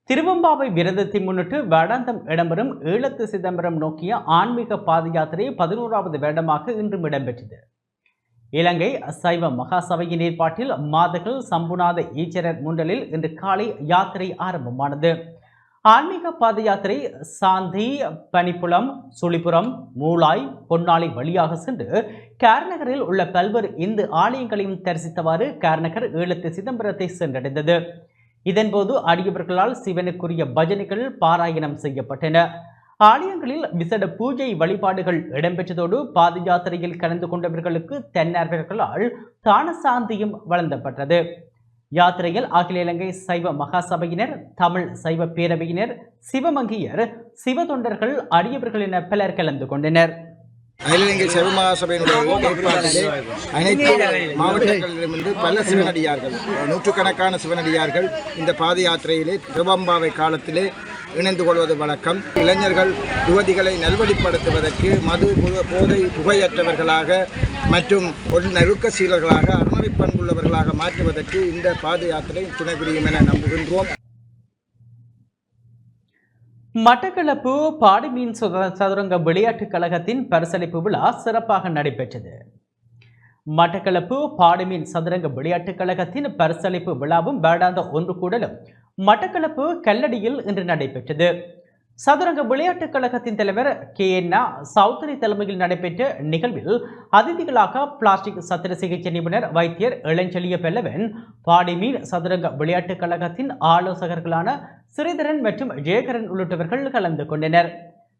திருவம்பாவை விரதத்தை முன்னிட்டு வேடாந்தம் இடம்பெறும் ஈழத்து சிதம்பரம் நோக்கிய ஆன்மீக பாத யாத்திரை 11வது வருடமாக இன்றும் இடம்பெற்றது. இலங்கை சைவ மகாசபையின் ஏற்பாட்டில் மாதகள் சம்புநாத ஈச்சரர் முன்றலில் இன்று காலை யாத்திரை ஆரம்பமானது. ஆன்மீக பாத யாத்திரை சாந்தி, பனிப்புலம், சுழிபுரம், மூளாய், பொன்னாலை வழியாக சென்று கார்நகரில் உள்ள பல்வேறு இந்து ஆலயங்களையும் தரிசித்தவாறு கார்நகர் ஈழத்து சிதம்பரத்தை சென்றடைந்தது. இதன்போது அடியவர்களால் சிவனுக்குரிய பஜனைகள் பாராயணம் செய்யப்பட்டன. ஆலயங்களில் விசேட பூஜை வழிபாடுகள் இடம்பெற்றதோடு பாத யாத்திரையில் கலந்து கொண்டவர்களுக்கு தன்னார்வர்களால் தான சாந்தியும் வழங்கப்பட்டது. யாத்திரையில் அகில இலங்கை சைவ மகாசபையினர், தமிழ் சைவ பேரவையினர், சிவமங்கியர், சிவ தொண்டர்கள், அடியவர்கள் என பலர் கலந்து கொண்டனர். அகில இலங்கை சைவ மகாசபையினுடைய ஏற்பாட்டிலே அனைத்து மாவட்டங்களிலிருந்து பல சிவனடியார்கள், நூற்றுக்கணக்கான சிவனடியார்கள் இந்த பாத யாத்திரையிலே திருவம்பாவை காலத்திலே இணைந்து கொள்வது வழக்கம். இளைஞர்கள் யுவதிகளை நல்வழிப்படுத்துவதற்கு மது போதை புகையற்றவர்களாக மற்றும் ஒரு நெருக்கசீலர்களாக அறநெறி பண்புள்ளவர்களாக மாற்றுவதற்கு இந்த பாத யாத்திரை துணை புரியும் என நம்புகின்றோம். மட்டக்களப்பு பாடிமீன் சதுரங்க விளையாட்டுக் கழகத்தின் பரிசளிப்பு விழா சிறப்பாக நடைபெற்றது. மட்டக்களப்பு பாடிமீன் சதுரங்க விளையாட்டுக் கழகத்தின் பரிசளிப்பு விழாவும் வேடாந்த ஒன்று கூடலும் மட்டக்களப்பு கல்லடியில் இன்று நடைபெற்றது. சதுரங்க விளையாட்டுக் கழகத்தின் தலைவர் KN சௌத்ரி தலைமையில் நடைபெற்ற நிகழ்வில் அதிதிகளாக பிளாஸ்டிக் சத்திர சிகிச்சை நிபுணர் வைத்தியர் இளஞ்செழிய பெல்லவன், பாடிமீன் சதுரங்க விளையாட்டுக் கழகத்தின் ஆலோசகர்களான ஸ்ரீதரன் மற்றும் ஜெயகரன் உள்ளிட்டவர்கள் கலந்து கொண்டனர்.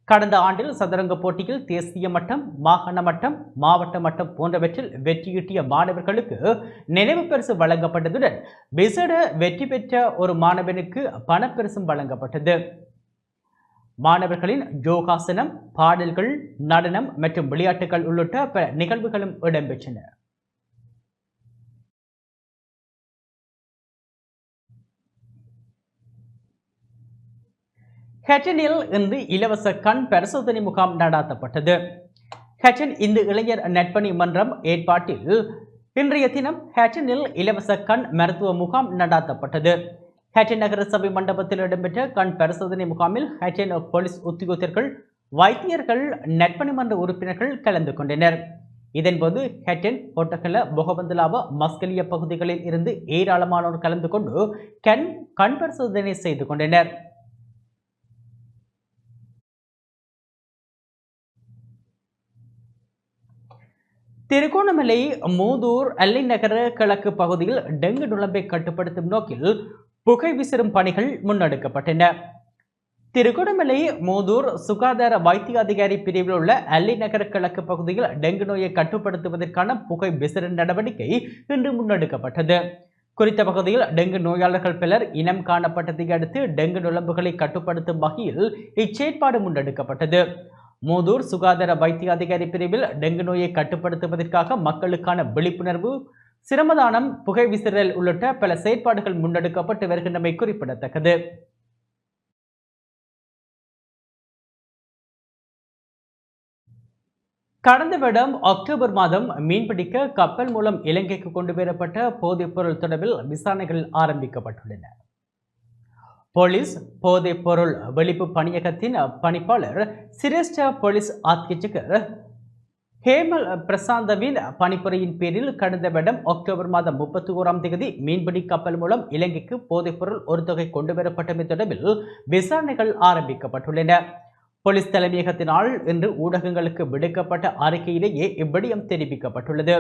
கடந்த ஆண்டில் சதுரங்க போட்டியில் தேசிய மட்டம், மாகாண மட்டம், மாவட்ட மட்டம் போன்றவற்றில் வெற்றியீட்டிய மாணவர்களுக்கு நினைவு பரிசு வழங்கப்பட்டதுடன் விசேட வெற்றி பெற்ற ஒரு மாணவனுக்கு பணப்பரிசும் வழங்கப்பட்டது. மாணவர்களின் யோகாசனம், பாடல்கள், நடனம் மற்றும் விளையாட்டுகள் உள்ளிட்ட பல நிகழ்வுகளும் இடம்பெற்றன. ஹெட்டனில் இன்று இலவச கண் பரிசோதனை முகாம் நடாத்தப்பட்டது. ஹெட்டன் இந்து இளைஞர் நட்பணி மன்றம் ஏற்பாட்டில் இன்றைய தினம் ஹெட்டனில் இலவச கண் மருத்துவ முகாம் நடாத்தப்பட்டது. ஹெட்டன் நகர சபை மண்டபத்தில் இடம்பெற்ற கண் பரிசோதனை முகாமில் ஹெட்டன் போலீஸ் உத்தியோகத்தர்கள், வைத்தியர்கள், நட்பணி மன்ற உறுப்பினர்கள் கலந்து கொண்டனர். இதன்போது ஹெட்டன், பொட்டகல, பொகவந்தலாவ, மஸ்கலிய பகுதிகளில் இருந்து ஏராளமானோர் கலந்து கொண்டு கண் பரிசோதனை செய்து கொண்டனர். திருகோணமலை மூதூர் எல்லை நகர கிழக்கு பகுதியில் டெங்கு நுளம்பை கட்டுப்படுத்தும் நோக்கில் புகை விசிறும் பணிகள் முன்னெடுக்கப்பட்டன. திருகோணமலை மூதூர் சுகாதார வைத்திய அதிகாரி பிரிவில் உள்ள எல்லை நகர கிழக்கு பகுதியில் டெங்கு நோயை கட்டுப்படுத்துவதற்கான புகை விசிறும் நடவடிக்கை இன்று முன்னெடுக்கப்பட்டது. குறித்த பகுதியில் டெங்கு நோயாளர்கள் பலர் இனம் காணப்பட்டதை அடுத்து டெங்கு நுளம்புகளை கட்டுப்படுத்தும் வகையில் இச்செயற்பாடு முன்னெடுக்கப்பட்டது. மூதூர் சுகாதார வைத்திய அதிகாரி பிரிவில் டெங்கு நோயை கட்டுப்படுத்துவதற்காக மக்களுக்கான விழிப்புணர்வு, சிரமதானம், புகை விசிறல் உள்ளிட்ட பல செயற்பாடுகள் முன்னெடுக்கப்பட்டு வருகின்றமை குறிப்பிடத்தக்கது. கடந்த வருடம் அக்டோபர் மாதம் மீன்பிடிக்க கப்பல் மூலம் இலங்கைக்கு கொண்டு வரப்பட்ட போதைப் பொருள் தொடர்பில் விசாரணைகள் ஆரம்பிக்கப்பட்டுள்ளன. போலீஸ் போதைப் பொருள் வெளிப்பு பணியகத்தின் பணிப்பாளர் சிரேஷ்ட போலீஸ் அத்தியட்சகர் ஹேமல் பிரசாந்தவின் பணிப்புரையின் பேரில் கடந்த வருடம் அக்டோபர் மாதம் 31ஆம் தேதி மீன்பிடி கப்பல் மூலம் இலங்கைக்கு போதைப்பொருள் ஒரு தொகை கொண்டுவரப்பட்டமை தொடர்பில் விசாரணைகள் ஆரம்பிக்கப்பட்டுள்ளன. போலீஸ் தலைமையகத்தினால் இன்று ஊடகங்களுக்கு விடுக்கப்பட்ட அறிக்கையிலேயே இவ்விடயம் தெரிவிக்கப்பட்டுள்ளது.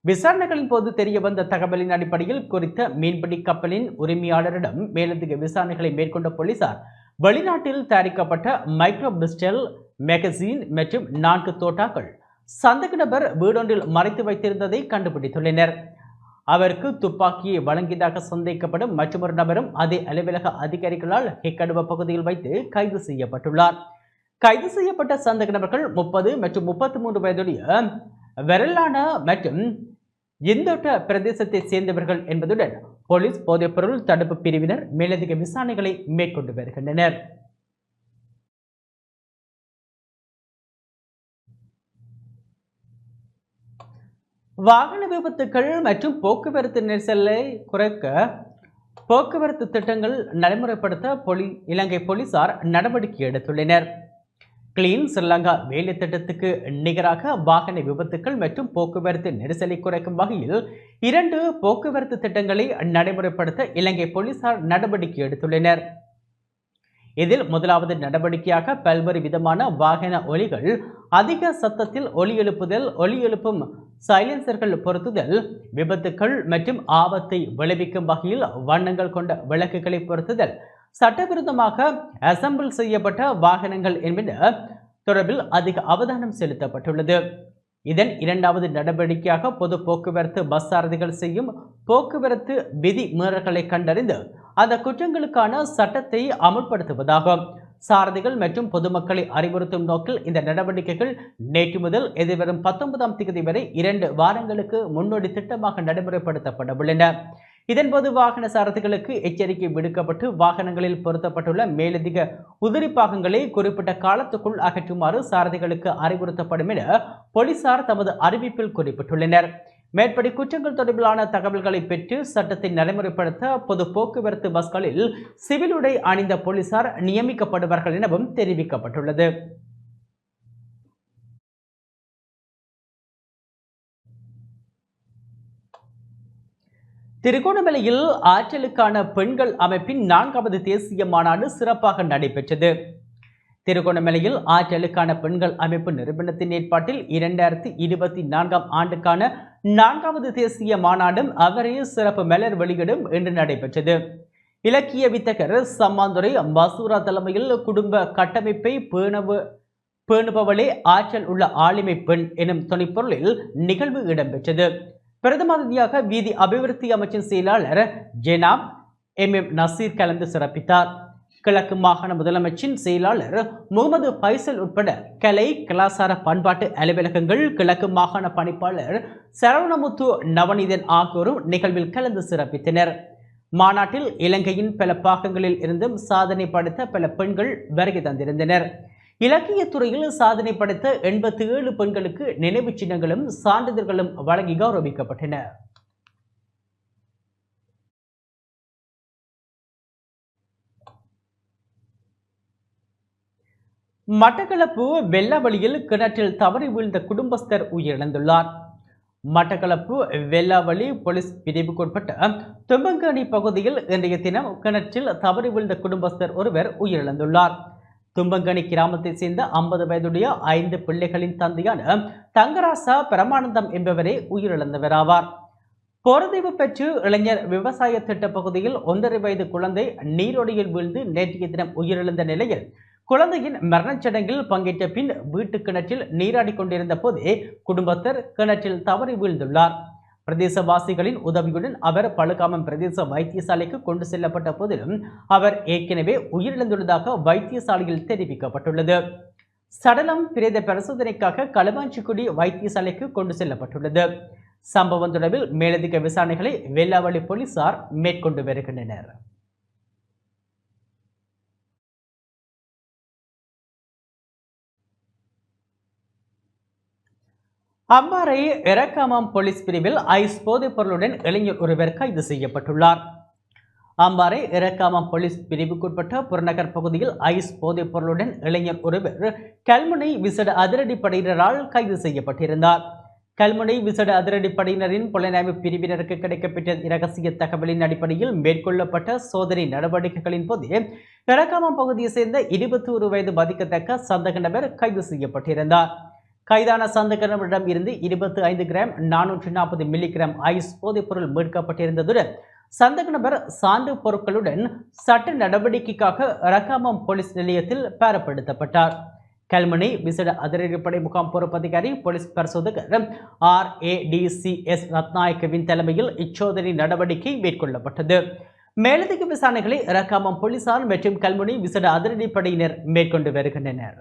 விசாரணைகளின் போது தெரியவந்த தகவலின் அடிப்படையில் குறித்த மீன்பிடி கப்பலின் உரிமையாளரிடம் மேலதிக விசாரணைகளை மேற்கொண்ட போலீசார் வெளிநாட்டில் தயாரிக்கப்பட்ட மைக்ரோ பிஸ்டல் மேகசின் மற்றும் 4 தோட்டாக்கள் சந்தேக நபர் வீடொன்றில் மறைத்து வைத்திருந்ததை கண்டுபிடித்துள்ளனர். அவருக்கு துப்பாக்கியை வழங்கியதாக சந்தேகிக்கப்படும் மற்றொரு நபரும் அதே அலுவலக அதிகாரிகளால் ஹெக்கடுவ பகுதியில் வைத்து கைது செய்யப்பட்டுள்ளார். கைது செய்யப்பட்ட சந்தேக நபர்கள் 30 மற்றும் 33 வயதுடைய வெரலான மற்றும் இந்தோட்ட பிரதேசத்தை சேர்ந்தவர்கள் என்பதுடன் போலீஸ் போதைப்பொருள் தடுப்பு பிரிவினர் மேலதிக விசாரணைகளை மேற்கொண்டு வருகின்றனர். வாகன விபத்துக்கள் மற்றும் போக்குவரத்து நெரிசலை குறைக்க போக்குவரத்து திட்டங்கள் நடைமுறைப்படுத்த இலங்கை போலீசார் நடவடிக்கை எடுத்துள்ளனர். கிளீன் ஸ்ரீலங்கா வேலை திட்டத்துக்கு நிகராக வாகன விபத்துக்கள் மற்றும் போக்குவரத்து நெரிசலை குறைக்கும் வகையில் 2 போக்குவரத்து திட்டங்களை நடைமுறைப்படுத்த இலங்கை போலீசார் நடவடிக்கை எடுத்துள்ளனர். இதில் முதலாவது நடவடிக்கையாக பல்வேறு விதமான வாகன ஒலிகள், அதிக சத்தத்தில் ஒலி எழுப்புதல், ஒலி எழுப்பும் சைலன்சர்கள் பொருத்துதல், விபத்துக்கள் மற்றும் ஆபத்தை விளைவிக்கும் வகையில் வண்ணங்கள் கொண்ட விளக்குகளை பொருத்துதல், சட்டவிரோதமாக அசம்பிள் செய்யப்பட்ட வாகனங்கள் என்பன தொடர்பில் அதிக அவதானம் செலுத்தப்பட்டுள்ளது. இதன் 2வது நடவடிக்கையாக பொது போக்குவரத்து பஸ் சாரதிகள் செய்யும் போக்குவரத்து விதி மீறல்களை கண்டறிந்து அந்த குற்றங்களுக்கான சட்டத்தை அமுல்படுத்துவதாகும். சாரதிகள் மற்றும் பொதுமக்களை அறிவுறுத்தும் நோக்கில் இந்த நடவடிக்கைகள் நேற்று முதல் எதிர்வரும் 19ஆம் தேதி வரை 2 வாரங்களுக்கு முன்னோடி திட்டமாக நடைமுறைப்படுத்தப்பட உள்ளன. இதன்போது வாகன சாரதிகளுக்கு எச்சரிக்கை விடுக்கப்பட்டு வாகனங்களில் பொருத்தப்பட்டுள்ள மேலதிக உதிரி பாகங்களை குறிப்பிட்ட காலத்துக்குள் அகற்றுமாறு சாரதிகளுக்கு அறிவுறுத்தப்படும் என போலீசார் தமது அறிவிப்பில் குறிப்பிட்டுள்ளனர். மேற்படி குற்றங்கள் தொடர்பிலான தகவல்களை பெற்று சட்டத்தை நடைமுறைப்படுத்த பொது போக்குவரத்து பஸ்களில் சிவில் உடை அணிந்த போலீசார் நியமிக்கப்படுவார்கள் எனவும் தெரிவிக்கப்பட்டுள்ளது. திருகோணமலையில் ஆற்றலுக்கான பெண்கள் அமைப்பின் 4வது தேசிய மாநாடு சிறப்பாக நடைபெற்றது. திருகோணமலையில் ஆற்றலுக்கான பெண்கள் அமைப்பு நிறுவனத்தின் ஏற்பாட்டில் 2024ஆம் ஆண்டுக்கான 4வது தேசிய மாநாடும் அவரே சிறப்பு மலர் வெளியிடும் இன்று நடைபெற்றது. இலக்கிய வித்தகர் சம்மாந்துரை மசூரா தலைமையில் குடும்ப கட்டமைப்பை பேணுபவளே ஆற்றல் உள்ள ஆளுமை பெண் எனும் துணைப்பொருளில் நிகழ்வு இடம்பெற்றது. பிரதம அதிதியாக வீதி அபிவிருத்தி அமைச்சின் செயலாளர் ஜெனாப் MM நசீர் கலந்து சிறப்பித்தார். கிழக்கு மாகாண முதலமைச்சின் செயலாளர் முகமது பைசல் உட்பட கலை கலாசார பண்பாட்டு அலுவலகங்கள், கிழக்கு மாகாண பணிப்பாளர் சரவணமுத்து நவநீதன் ஆகியோரும் நிகழ்வில் கலந்து சிறப்பித்தனர். மாநாட்டில் இலங்கையின் பல பாகங்களில் இருந்தும் சாதனை படைத்த பல பெண்கள் வருகை தந்திருந்தனர். இலக்கிய துறையில் சாதனை படைத்த 87 பெண்களுக்கு நினைவு சின்னங்களும் சான்றிதழ்களும் வழங்கி கௌரவிக்கப்பட்டன. மட்டக்களப்பு வெள்ளாவளியில் கிணற்றில் தவறி வீழ்ந்த குடும்பஸ்தர் உயிரிழந்துள்ளார். மட்டக்களப்பு வெள்ளாவளி போலீஸ் பிரிவுக்குட்பட்ட தும்பங்கனி பகுதியில் இன்றைய தினம் கிணற்றில் தவறி வீழ்ந்த குடும்பஸ்தர் ஒருவர் உயிரிழந்துள்ளார். தும்பங்கனி கிராமத்தை சேர்ந்த 50 வயதுடைய 5 பிள்ளைகளின் தந்தையான தங்கராசா பிரமானந்தம் என்பவரே உயிரிழந்தவராவார். போர்தீவு பெற்று இளைஞர் விவசாய திட்ட பகுதியில் 1.5 வயது குழந்தை நீரோடையில் வீழ்ந்து நேற்றைய தினம் உயிரிழந்த நிலையில் குழந்தையின் மரணச்சடங்கில் பங்கேற்ற பின் வீட்டு கிணற்றில் நீராடி கொண்டிருந்த போதே குடும்பத்தர் கிணற்றில் தவறி வீழ்ந்துள்ளார். பிரதேசவாசிகளின் உதவியுடன் அவர் பழுகாமம் பிரதேச வைத்தியசாலைக்கு கொண்டு செல்லப்பட்ட போதிலும் அவர் ஏற்கனவே உயிரிழந்துள்ளதாக வைத்தியசாலையில் தெரிவிக்கப்பட்டுள்ளது. சடலம் பிரேத பரிசோதனைக்காக களுவாஞ்சிக்குடி வைத்தியசாலைக்கு கொண்டு செல்லப்பட்டுள்ளது. சம்பவம் தொடர்பில் மேலதிக விசாரணைகளை வெள்ளாவளி போலீசார் மேற்கொண்டு வருகின்றனர். அம்பாறை எரக்காமம் போலீஸ் பிரிவில் ஐஸ் போதைப் பொருளுடன் இளைஞர் ஒருவர் கைது செய்யப்பட்டுள்ளார். அம்பாறை இறக்காமம் போலீஸ் பிரிவுக்குட்பட்ட புறநகர் பகுதியில் ஐஸ் போதைப் பொருளுடன் இளைஞர் ஒருவர் கல்முனை விசேட அதிரடிப்படையினரால் கைது செய்யப்பட்டிருந்தார். கல்முனை விசேட அதிரடிப்படையினரின் புலனாய்வு பிரிவினருக்கு கிடைக்கப்பெற்ற இரகசிய தகவலின் அடிப்படையில் மேற்கொள்ளப்பட்ட சோதனை நடவடிக்கைகளின் போது இறக்காமம் பகுதியைச் சேர்ந்த 21 வயது மதிக்கத்தக்க சந்தேக நபர் கைது செய்யப்பட்டிருந்தார். கைதான சந்தேக நபரிடம் இருந்து 25 கிராம் 440 மில்லிகிராம் ஐஸ் போதைப் பொருள் மீட்கப்பட்டிருந்ததுடன் சந்தேக நபர் சான்று பொருட்களுடன் சட்ட நடவடிக்கைக்காக இறக்காமம் போலீஸ் நிலையத்தில் பெறப்படுத்தப்பட்டார். கல்முனை விசேட அதிரடிப்படை முகாம் பொறுப்பதிகாரி போலீஸ் பரிசோதகர் RADCS ரத்நாயக்கவின் தலைமையில் இச்சோதனை நடவடிக்கை மேற்கொள்ளப்பட்டது. மேலதிக விசாரணைகளை இறக்காமம் போலீசார் மற்றும் கல்முனை விசேட அதிரடிப்படையினர் மேற்கொண்டு வருகின்றனர்.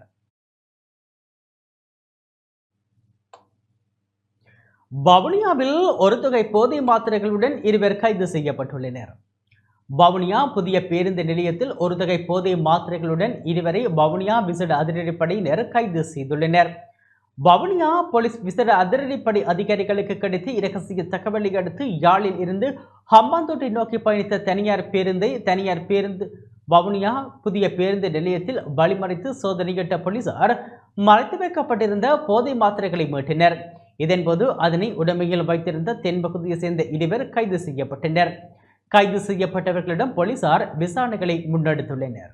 வவுனியாவில் ஒரு தொகை போதை மாத்திரைகளுடன் 2 கைது செய்யப்பட்டுள்ளனர். வவுனியா புதிய பேருந்து நிலையத்தில் ஒரு தொகை போதை மாத்திரைகளுடன் 2 வவுனியா விசேட அதிரடிப்படையினர் கைது செய்துள்ளனர். வவுனியா போலீஸ் விசேட அதிரடிப்படை அதிகாரிகளுக்கு கிடைத்த இரகசிய தகவலை அடுத்து யாழில் இருந்து ஹம்பாந்தோட்டை நோக்கி பயணித்த தனியார் பேருந்து வவுனியா புதிய பேருந்து நிலையத்தில் வழிமறைத்து சோதனையிட்ட போலீசார் மறைத்து வைக்கப்பட்டிருந்த போதை மாத்திரைகளை மீட்டனர். இதன்போது அதனை உடமையில் வைத்திருந்த தென்பகுதியை சேர்ந்த 2 கைது செய்யப்பட்டனர். கைது செய்யப்பட்டவர்களிடம் போலீசார் விசாரணைகளை முன்னெடுத்துள்ளனர்.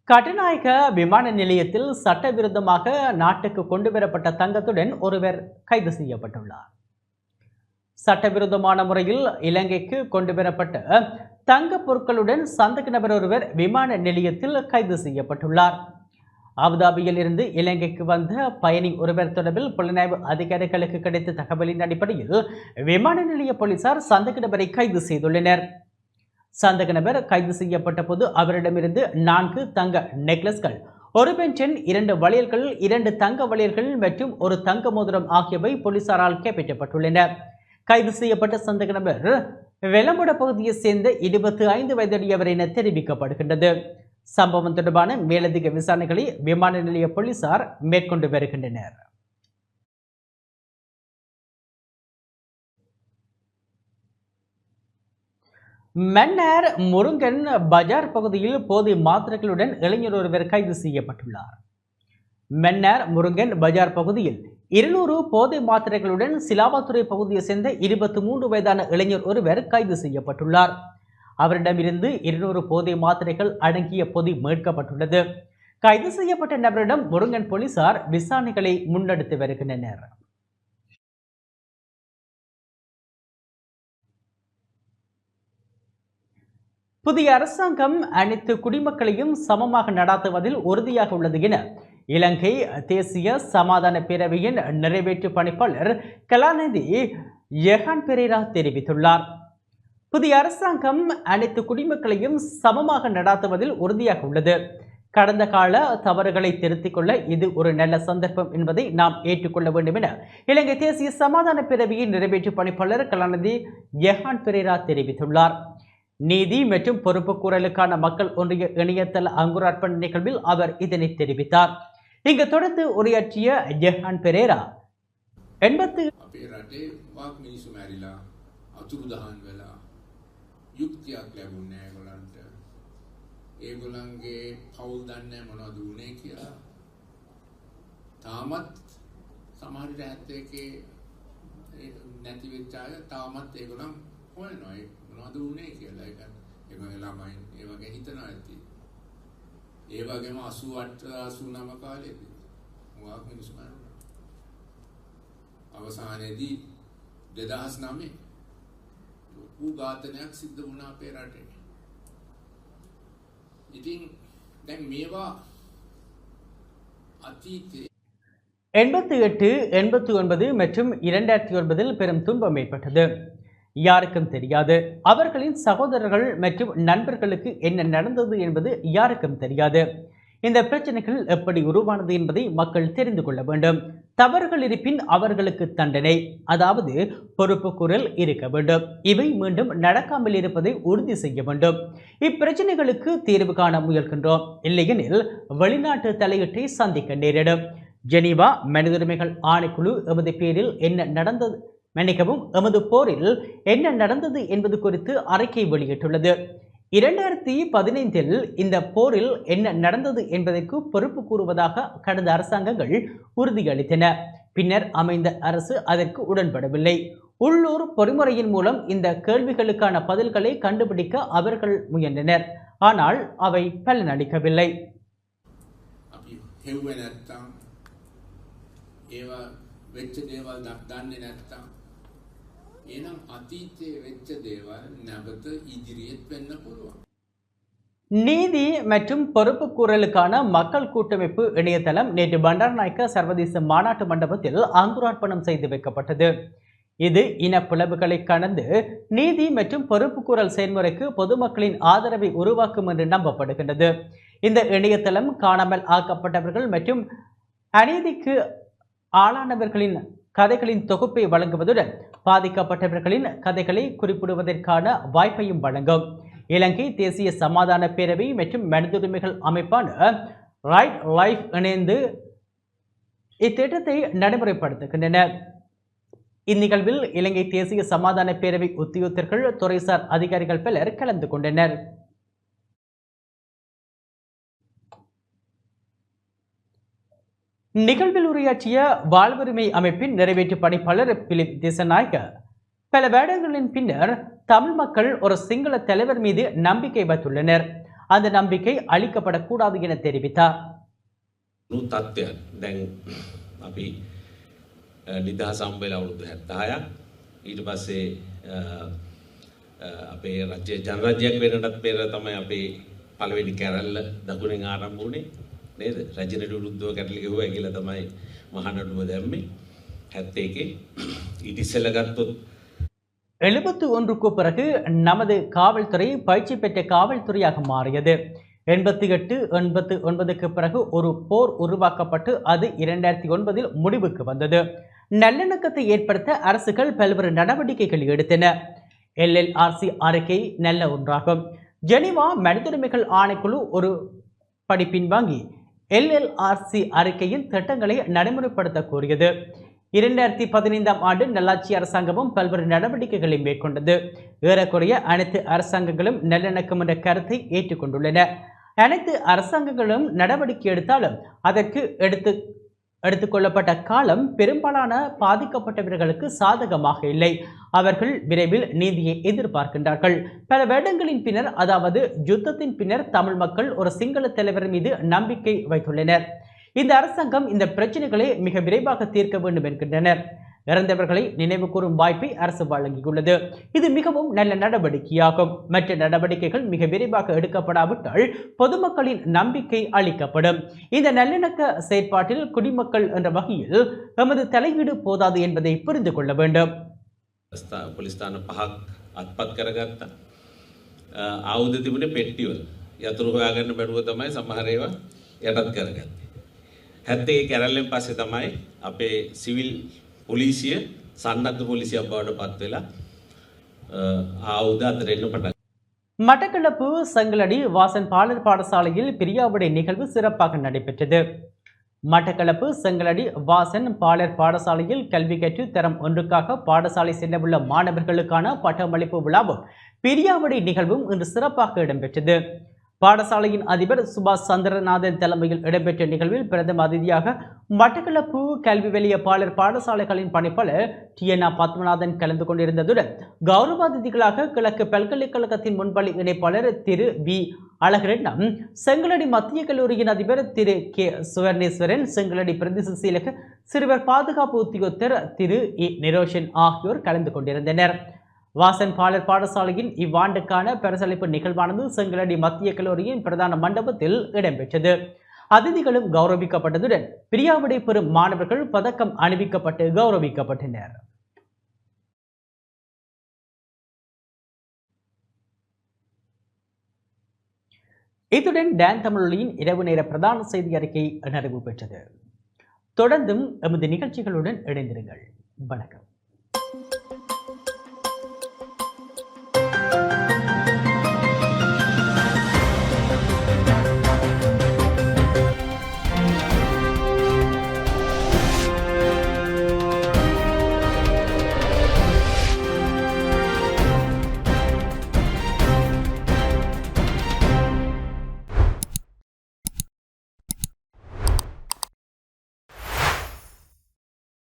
கட்டுநாயக்க விமான நிலையத்தில் சட்டவிரோதமாக நாட்டுக்கு கொண்டுவரப்பட்ட தங்கத்துடன் ஒருவர் கைது செய்யப்பட்டுள்ளார். சட்டவிரோதமான முறையில் இலங்கைக்கு கொண்டுவரப்பட்ட தங்க பொருட்களுடன் சந்தேக நபர் ஒருவர் விமான நிலையத்தில் கைது செய்யப்பட்டுள்ளார். அபுதாபியில் இருந்து இலங்கைக்கு வந்த பயணி ஒருவர் தொடர்பில் புலனாய்வு அதிகாரிகளுக்கு கிடைத்த தகவலின் அடிப்படையில் விமான நிலைய போலீசார் சந்தேக நபரை கைது செய்துள்ளனர். சந்தேக நபர் கைது செய்யப்பட்ட போது அவரிடமிருந்து 4 தங்க நெக்லஸ்கள், ஒரு பென்ஷன், 2 வளையல்கள், 2 தங்க வளையல்கள் மற்றும் ஒரு தங்க மோதிரம் ஆகியவை போலீசாரால் கைப்பற்றப்பட்டுள்ளன. கைது செய்யப்பட்ட சந்தேக நபர் வெள்ளம்புட பகுதியைச் சேர்ந்த 25 வயதுடையவர் என தெரிவிக்கப்படுகின்றது. சம்பவம் தொடர்பான மேலதிக விசாரணைகளை விமான நிலைய போலீசார் மேற்கொண்டு வருகின்றனர். மன்னார் முருங்கன் பஜார் பகுதியில் போதை மாத்திரைகளுடன் இளைஞர் ஒருவர் கைது செய்யப்பட்டுள்ளார். மன்னார் முருங்கன் பஜார் பகுதியில் 200 போதை மாத்திரைகளுடன் சிலாவத்துறை பகுதியை சேர்ந்த 23 வயதான இளைஞர் ஒருவர் கைது செய்யப்பட்டுள்ளார். அவரிடமிருந்து 200 போதை மாத்திரைகள் அடங்கிய பொதி மீட்கப்பட்டுள்ளது. கைது செய்யப்பட்ட நபரிடம் முருங்கன் போலீசார் விசாரணைகளை முன்னெடுத்து வருகின்றனர். புதிய அரசாங்கம் அனைத்து குடிமக்களையும் சமமாக நடாத்துவதில் உறுதியாக உள்ளது என இலங்கை தேசிய சமாதான பேரவையின் நிறைவேற்று பணிப்பாளர் கலாநிதி யெஹான் பெரேரா தெரிவித்துள்ளார். புதிய அரசாங்கம் அனைத்து குடிமக்களையும் சமமாக நடாத்துவதில் உறுதியாக உள்ளது. கடந்த கால தவறுகளை திருத்திக் கொள்ள இது ஒரு நல்ல சந்தர்ப்பம் என்பதை நாம் ஏற்றுக்கொள்ள வேண்டும் என இலங்கை தேசிய சமாதான பேரவையின் நிறைவேற்று பணிப்பாளர் கலாநிதி யெஹான் பெரேரா தெரிவித்துள்ளார். நீதி மற்றும் பொறுப்புக்கூறலுக்கான மக்கள் ஒன்றிய இணையதள அங்குரார்ப்பண நிகழ்வில் அவர் இதனை தெரிவித்தார். இங்கு தொடர்ந்து உரையாற்றிய யெஹான் பெரேரா යුක්තියක් ලැබුණේ නැහැ ඒගොල්ලන්ට. ඒගොල්ලන්ගේ පවුල් දන්නේ මොනවද වුනේ කියලා. තාමත් සමහර විට 71 නැති වෙච්ච අය තාමත් ඒගොල්ලන් හොයනවා මොනවද වුනේ කියලා. ඒගොල්ලෝ ළමයි ඒ වගේ හිතනවා ඇති. ඒ වගේම 88 89 කාලේදී මොකක් මිනිස්සු මරනවා. අවසානයේදී 2009 ඝාතනයක් සිද්ධ වුණා අපේ රටේ. ඉතින් දැන් මේවා අතීතේ 88, 89 மற்றும் 2009 பெரும் துன்பம் ஏற்பட்டது. யாருக்கும் தெரியாது. அவர்களின் சகோதரர்கள் மற்றும் நண்பர்களுக்கு என்ன நடந்தது என்பது யாருக்கும் தெரியாது. இந்த பிரச்சனைகள் எப்படி உருவானது என்பதை மக்கள் தெரிந்து கொள்ள வேண்டும். தவறுகள் இருப்பின் அவர்களுக்கு தண்டனை, அதாவது பொறுப்புக்கூறல் இருக்க வேண்டும். இவை மீண்டும் நடக்காமல் இருப்பதை உறுதி செய்ய வேண்டும். இப்பிரச்சனைகளுக்கு தீர்வு காண முயல்கின்றோம். இல்லையெனில் வெளிநாட்டு தலையீட்டை சந்திக்க நேரிடும். ஜெனீவா மனித உரிமைகள் ஆணைக்குழு எமது பேரில் என்ன நடந்தது மன்னிக்கவும் எமது போரில் என்ன நடந்தது என்பது குறித்து அறிக்கை வெளியிட்டுள்ளது. 2015 இந்த போரில் என்ன நடந்தது என்பதற்கு பொறுப்பு கூறுவதாக கடந்த அரசாங்கங்கள் உறுதியளித்தன. பின்னர் அமைந்த அரசு அதற்கு உடன்படவில்லை. உள்ளூர் பொறிமுறையின் மூலம் இந்த கேள்விகளுக்கான பதில்களை கண்டுபிடிக்க அவர்கள் முயன்றனர். ஆனால் அவை பலனளிக்கவில்லை. நீதி மற்றும் பொறுப்பு கூறலுக்கான மக்கள் கூட்டமைப்பு இணையதளம் நேற்று பண்டாரநாயக்க சர்வதேச மாநாட்டு மண்டபத்தில் அங்குரார்ப்பணம் செய்து வைக்கப்பட்டது. இது இனப்பிளவுகளை கடந்து நீதி மற்றும் பொறுப்பு கூறல் செயல்முறைக்கு பொதுமக்களின் ஆதரவை உருவாக்கும் என்று நம்பப்படுகின்றது. இந்த இணையதளம் காணாமல் ஆக்கப்பட்டவர்கள் மற்றும் அநீதிக்கு ஆளானவர்களின் கதைகளின் தொகுப்பை வழங்குவதுடன் பாதிக்கப்பட்டவர்களின் கதைகளை குறிப்பிடுவதற்கான வாய்ப்பையும் வழங்கும். இலங்கை தேசிய சமாதான பேரவை மற்றும் மனித உரிமைகள் அமைப்பான ரைட் லைஃப் இணைந்து இத்திட்டத்தை நடைமுறைப்படுத்துகின்றன. இந்நிகழ்வில் இலங்கை தேசிய சமாதான பேரவை உத்தியோகத்தர்கள், துறைசார் அதிகாரிகள் பலர் கலந்து கொண்டனர். நிகழ்வில் உரையாற்றிய வாழ்வுரிமை அமைப்பின் நிறைவேற்று பணிப்பாளர் பிலிப் திசநாயக்க பல வேடங்களின் பின்னர் தமிழ் மக்கள் ஒரு சிங்கள தலைவர் மீது நம்பிக்கை வைத்துள்ளனர். அந்த நம்பிக்கை அளிக்கப்படக்கூடாது என தெரிவித்தார். නිදහස් හම්බෙලා අවුරුදු 70ක් ඊට පස්සේ අපේ රජ්‍ය ජනරජයක් වෙනටත් පෙර තමයි අපේ පළවෙනි කැරල්ල දකුණෙන් ආරම්භ වුණේ නේද? රජනට විරුද්ධව කැරලි ගෙවුවා කියලා තමයි මහනඩුව දැම්මේ 71. ඊට ඉස්සෙල්ලා ගත්තොත් 71க்கு பிறகு நமது காவல்துறை பயிற்சி பெற்ற காவல்துறையாக மாறியது. 88, 89க்கு பிறகு ஒரு போர் உருவாக்கப்பட்டு அது 2009 முடிவுக்கு வந்தது. நல்லிணக்கத்தை ஏற்படுத்த அரசுகள் பல்வேறு நடவடிக்கைகள் எடுத்தன. LLRC அறிக்கை நல்ல ஒன்றாகும். ஜெனீவா மனித உரிமைகள் ஆணைக்குழு ஒரு படி பின்வாங்கி LLRC அறிக்கையின் திட்டங்களை நடைமுறைப்படுத்த கோரியது. 2015ஆம் ஆண்டு நல்லாட்சி அரசாங்கமும் பல்வேறு நடவடிக்கைகளை மேற்கொண்டது. ஏறக்குறைய அனைத்து அரசாங்கங்களும் நல்லிணக்கம் என்ற கருத்தை ஏற்றுக்கொண்டுள்ளன. அனைத்து அரசாங்கங்களும் நடவடிக்கை எடுத்தாலும் அதற்கு எடுத்துக்கொள்ளப்பட்ட காலம் பெரும்பாலான பாதிக்கப்பட்டவர்களுக்கு சாதகமாக இல்லை. அவர்கள் விரைவில் நீதியை எதிர்பார்க்கின்றார்கள். பல வருடங்களின் பின்னர், அதாவது யுத்தத்தின் பின்னர், தமிழ் மக்கள் ஒரு சிங்கள தலைவர் மீது நம்பிக்கை வைத்துள்ளனர். இந்த அரசாங்கம் இந்த பிரச்சனைகளை மிக விரைவாக தீர்க்க வேண்டும் என்கின்றனர். இறந்தவர்களை நினைவு கூறும் வாய்ப்பை அரசு வழங்கியுள்ளது. இது மிகவும் நல்ல நடவடிக்கையாகும். மற்ற நடவடிக்கைகள் மிக விரைவாக எடுக்கப்படாவிட்டால் பொதுமக்களின் நம்பிக்கை அளிக்கப்படும். இந்த நல்லிணக்க செயற்பாட்டில் குடிமக்கள் என்ற வகையில் எமது தலையீடு போதாது என்பதை புரிந்து கொள்ள வேண்டும். පොලිස්ථාන 5ක් අත්පත් කරගත්තා. ආයුධ තිබුණේ පෙට්ටිවල. යතුරු හොයාගන්න බැරුව තමයි සමහර ඒවා යටත් කරගත්තේ. 71 කැරල්ලෙන් පස්සේ තමයි අපේ සිවිල් පොලිසිය සන්නද්ධ පොලිසියක් බවට පත් වෙලා ආයුධ අතර එන්න පටන්. மட்டக்களப்பு சங்கலடி வாசன் பாலர் பாடசாலையில் பிரியாவிடை நிகழ்வு சிறப்பாக நடைபெற்றது. மட்டக்களப்பு செங்கலடி வாசன் பாலர் பாடசாலையில் கல்வி கற்று தரம் 1க்காக பாடசாலை செல்லவுள்ள மாணவர்களுக்கான பட்டமளிப்பு விழாவும் பிரியாவிடை நிகழ்வும் இன்று சிறப்பாக இடம்பெற்றது. பாடசாலையின் அதிபர் சுபாஷ் சந்திரநாதன் தலைமையில் இடம்பெற்ற நிகழ்வில் பிரதம அதிதியாக மட்டக்களப்பு கல்வி வெளிய பாலர் பாடசாலைகளின் பணிப்பாளர் TN பத்மநாதன் கலந்து கொண்டிருந்ததுடன் கௌரவ அதிதிகளாக கிழக்கு பல்கலைக்கழகத்தின் முன்பள்ளி இணைப்பாளர் திரு V அழகிரட்னம், செங்கலடி மத்திய கல்லூரியின் அதிபர் திரு K சுவர்ணேஸ்வரன், செங்கலடி பிரதேச செயலக சிறுவர் பாதுகாப்பு உத்தியோகத்தர் திரு E நிரோஷன் ஆகியோர் கலந்து கொண்டிருந்தனர். வாசன் பாலர் பாடசாலையின் இவ்வாண்டுக்கான பரிசளிப்பு நிகழ்வானது செங்கலடி மத்திய கல்லூரியின் பிரதான மண்டபத்தில் இடம்பெற்றது. அதிதிகளும் கௌரவிக்கப்பட்டதுடன் பிரியாவிடை பெறும் மாணவர்கள் பதக்கம் அணிவிக்கப்பட்டு கௌரவிக்கப்பட்டனர். இத்துடன் டான் தமிழொலியின் இரவு நேர பிரதான செய்தி அறிக்கை நிறைவு பெற்றது. தொடர்ந்தும் எமது நிகழ்ச்சிகளுடன் இணைந்திருங்கள். வணக்கம்.